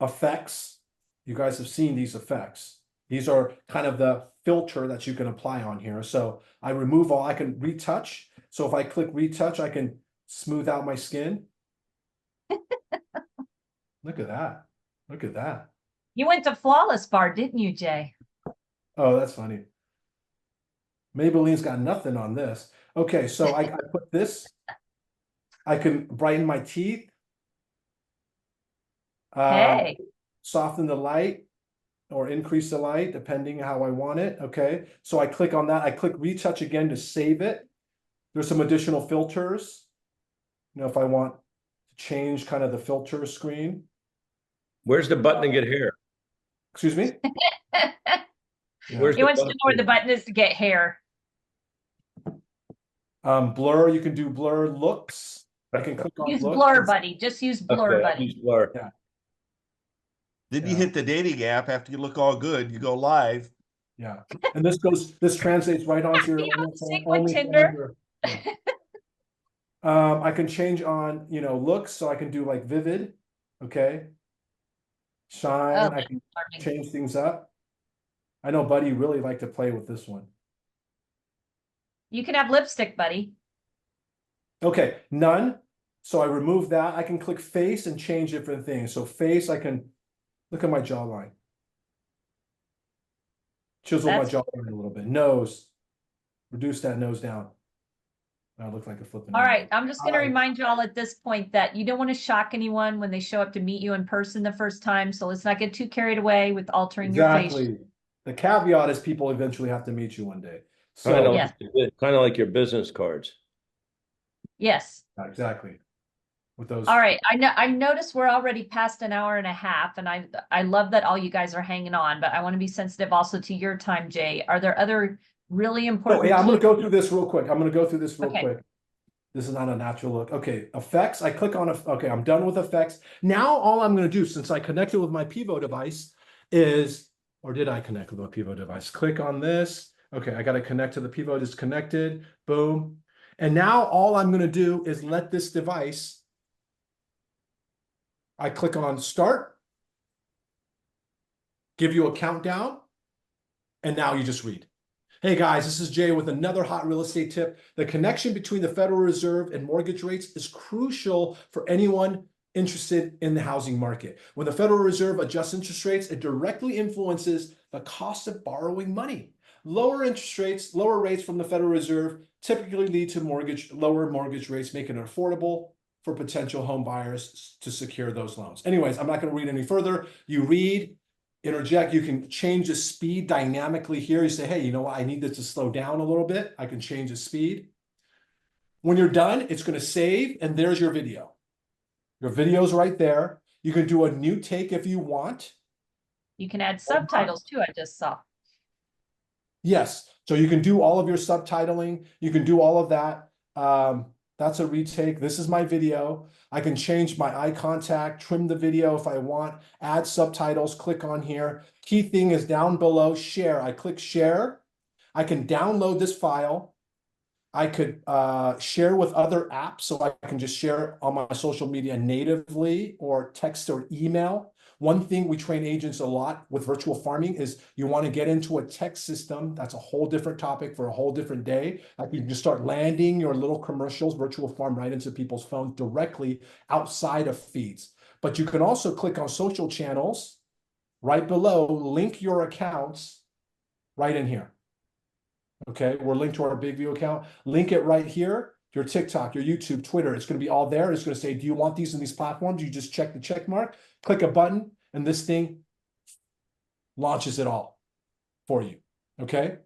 Effects, you guys have seen these effects. These are kind of the filter that you can apply on here. So I remove all, I can retouch. So if I click retouch, I can smooth out my skin. Look at that. Look at that. You went to Flawless Bar, didn't you, Jay? Oh, that's funny. Maybelline's got nothing on this. Okay, so I put this. I can brighten my teeth. Hey. Soften the light or increase the light, depending how I want it. Okay, so I click on that. I click retouch again to save it. There's some additional filters. If I want to change kind of the filter screen. Where's the button to get hair? Excuse me? Where's He wants to know where the button is to get hair. Blur, you can do blur looks. I can click on Use looks. blur, buddy. Just use blur, buddy. Use blur. Yeah. Then you hit the dating app after you look all good, you go live. Yeah. And this translates right onto your Tinder. Yeah. I can change on, looks, so I can do like vivid. Okay. Shine, I can change things up. I know Buddy really liked to play with this one. You can have lipstick, buddy. Okay, none. So I remove that. I can click face and change different things. So face, I can look at my jawline. Chisel my jawline a little bit. Nose, reduce that nose down. I look like a flipping. All right, I'm just going to remind you all at this point that you don't want to shock anyone when they show up to meet you in person the first time. So let's not get too carried away with altering your face. Exactly. The caveat is people eventually have to meet you one day. So kind of like your business cards. Yes. Exactly. With those. All right. I noticed we're already past an hour and a half, and I love that all you guys are hanging on, but I want to be sensitive also to your time, Jay. Are there other really important? Oh, yeah, I'm going to go through this real quick. Quick. This is not a natural look. Okay, effects. I click on okay, I'm done with effects. Now all I'm going to do, since I connected with my Pivo device, is, or did I connect with my Pivo device? Click on this. Okay, I got to connect to the Pivo. It's connected. Boom. And now all I'm going to do is let this device. I click on start. Give you a countdown. And now you just read. Hey guys, this is Jay with another hot real estate tip. The connection between the Federal Reserve and mortgage rates is crucial for anyone interested in the housing market. When the Federal Reserve adjusts interest rates, it directly influences the cost of borrowing money. Lower interest rates, lower rates from the Federal Reserve typically lead to lower mortgage rates, making it affordable for potential home buyers to secure those loans. Anyways, I'm not going to read any further. You read, interject. You can change the speed dynamically here. You say, hey, you know what? I need this to slow down a little bit. I can change the speed. When you're done, it's going to save, and there's your video. Your video's right there. You can do a new take if you want. You can add subtitles too, I just saw. Yes. So you can do all of your subtitling. You can do all of that. That's a retake. This is my video. I can change my eye contact, trim the video if I want, add subtitles, click on here. Key thing is down below, share. I click share. I can download this file. I could share with other apps, so I can just share on my social media natively or text or email. One thing we train agents a lot with virtual farming is you want to get into a text system. That's a whole different topic for a whole different day. You can just start landing your little commercials, virtual farm right into people's phones directly outside of feeds. But you can also click on social channels right below, link your accounts right in here. Okay, we're linked to our BigView account. Link it right here. Your TikTok, your YouTube, Twitter, it's going to be all there. It's going to say, do you want these in these platforms? You just check the check mark, click a button, and this thing launches it all for you. Okay?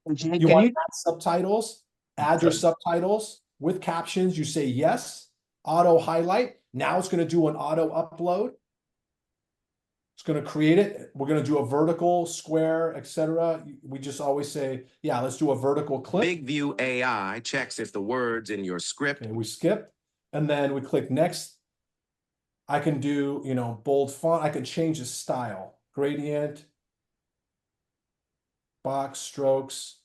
You want to add subtitles? Add your subtitles with captions. You say yes, auto highlight. Now it's going to do an auto upload. It's going to create it. We're going to do a vertical, square, etc. We just always say, yeah, let's do a vertical clip. BigView AI checks if the words in your script. Okay, we skip, and then we click next. I can do, bold font. I can change the style, gradient, box, strokes.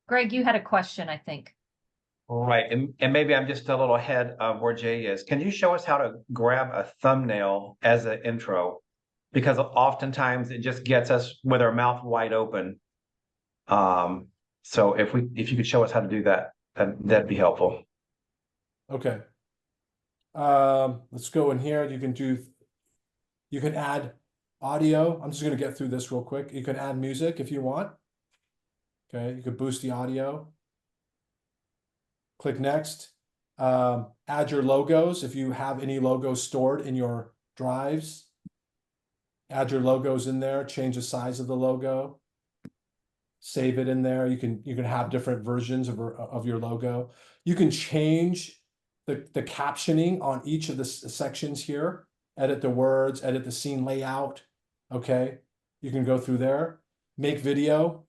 Greg, you had a question, I think. Right, and maybe I'm just a little ahead of where Jay is. Can you show us how to grab a thumbnail as an intro? Because oftentimes it just gets us with our mouth wide open. So if you could show us how to do that, that'd be helpful. Okay. Let's go in here. You can add audio. I'm just going to get through this real quick. You can add music if you want. Okay, you could boost the audio. Click next. Add your logos if you have any logos stored in your drives. Add your logos in there, change the size of the logo. Save it in there. You can have different versions of your logo. You can change the captioning on each of the sections here. Edit the words, edit the scene layout. Okay, you can go through there. Make video.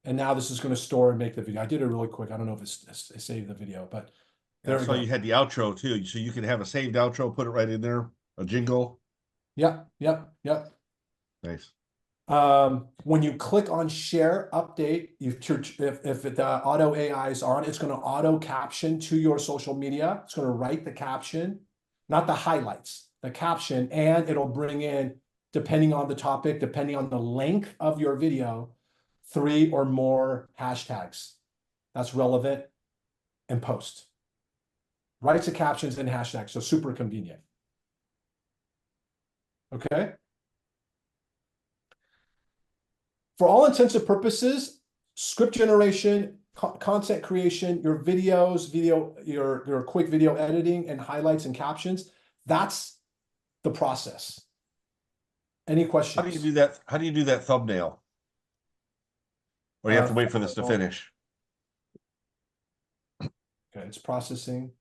And now this is going to store and make the video. I did it really quick. I don't know if it's saved the video, but there we so go. you had the outro too. So you can have a saved outro, put it right in there, a jingle. Yep. Nice. When you click on share update, if the auto AI is on, it's going to auto caption to your social media. It's going to write the caption, not the highlights, the caption, and it'll bring in, depending on the topic, depending on the length of your video, 3 or more hashtags that's relevant and post. Writes the captions and hashtags, so super convenient. Okay. For all intents and purposes, script generation, content creation, your videos, your quick video editing and highlights and captions, that's the process. Any questions? How do you do that? How do you do that thumbnail? Or you have to wait for this to finish? Okay, it's processing.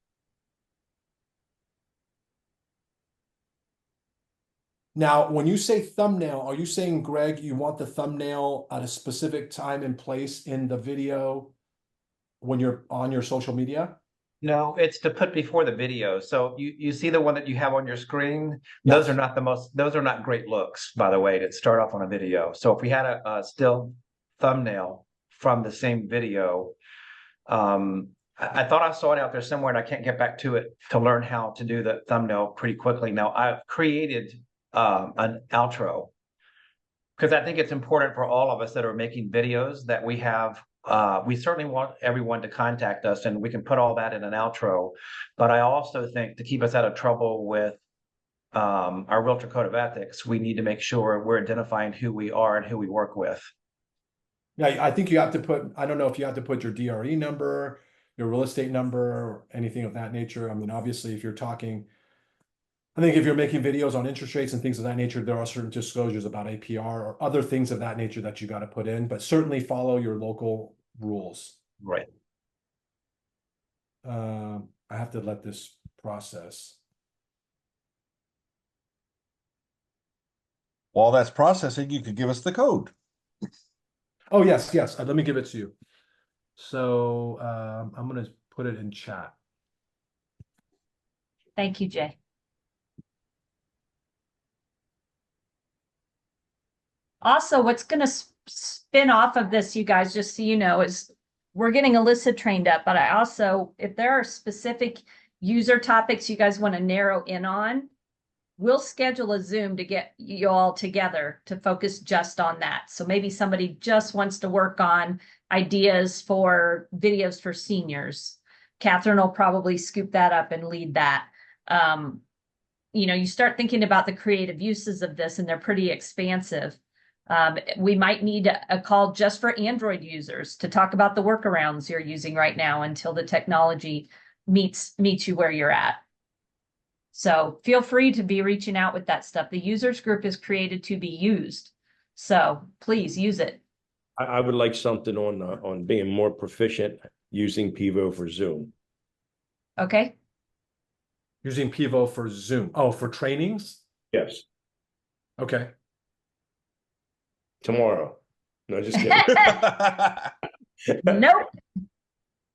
Now, when you say thumbnail, are you saying, Greg, you want the thumbnail at a specific time and place in the video when you're on your social media? No, it's to put before the video. So you see the one that you have on your screen? Yes. Those are not great looks, by the way, to start off on a video. So if we had a still thumbnail from the same video, I thought I saw it out there somewhere and I can't get back to it to learn how to do the thumbnail pretty quickly. Now I've created an outro because I think it's important for all of us that are making videos that we have. We certainly want everyone to contact us and we can put all that in an outro. But I also think to keep us out of trouble with our Realtor Code of Ethics, we need to make sure we're identifying who we are and who we work with. Yeah, I think you have to put, I don't know if you have to put your DRE number, your real estate number, or anything of that nature. I mean, obviously, if you're talking, I think if you're making videos on interest rates and things of that nature, there are certain disclosures about APR or other things of that nature that you got to put in, but certainly follow your local rules. Right. I have to let this process. While that's processing, you could give us the code. Oh, yes. Let me give it to you. So I'm going to put it in chat. Thank you, Jay. Also, what's going to spin off of this, you guys, just so you know, is we're getting Alyssa trained up, but I also, if there are specific user topics you guys want to narrow in on, we'll schedule a Zoom to get you all together to focus just on that. So maybe somebody just wants to work on ideas for videos for seniors. Catherine will probably scoop that up and lead that. You start thinking about the creative uses of this and they're pretty expansive. We might need a call just for Android users to talk about the workarounds you're using right now until the technology meets you where you're at. So feel free to be reaching out with that stuff. The users group is created to be used. So please use it. I would like something on being more proficient using Pivo for Zoom. Okay. Using Pivo for Zoom. Oh, for trainings? Yes. Okay. Tomorrow. No, just kidding. Nope,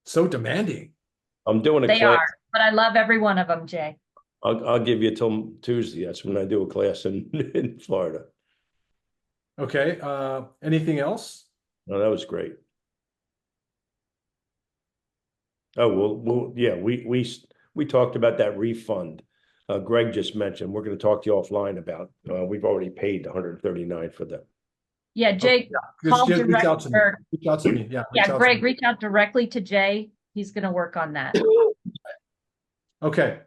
So demanding. I'm doing a they class. are, but I love every one of them, Jay. I'll give you till Tuesday. That's when I do a class in, in Florida. Okay, anything else? No, that was great. Oh, well, yeah, we talked about that refund. Greg just mentioned, we're gonna talk to you offline about, we've already paid 139 for that. Yeah, Jay, Just call reach direct out to me. or, Reach out to me. Yeah. reach yeah, out to Greg, me. reach out directly to Jay. He's gonna work on that. Okay.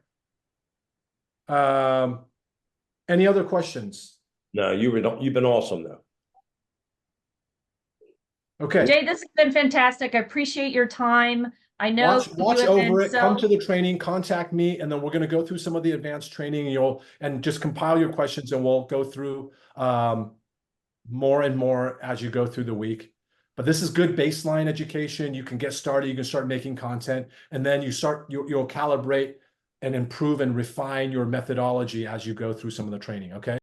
Any other questions? No, you've been awesome though. Okay. Jay, this has been fantastic. I appreciate your time. I know Watch you have over been it, come so, to the training, contact me, and then we're gonna go through some of the advanced training. And just compile your questions and we'll go through more and more as you go through the week. But this is good baseline education. You can get started, you can start making content, and then you'll calibrate and improve and refine your methodology as you go through some of the training, okay?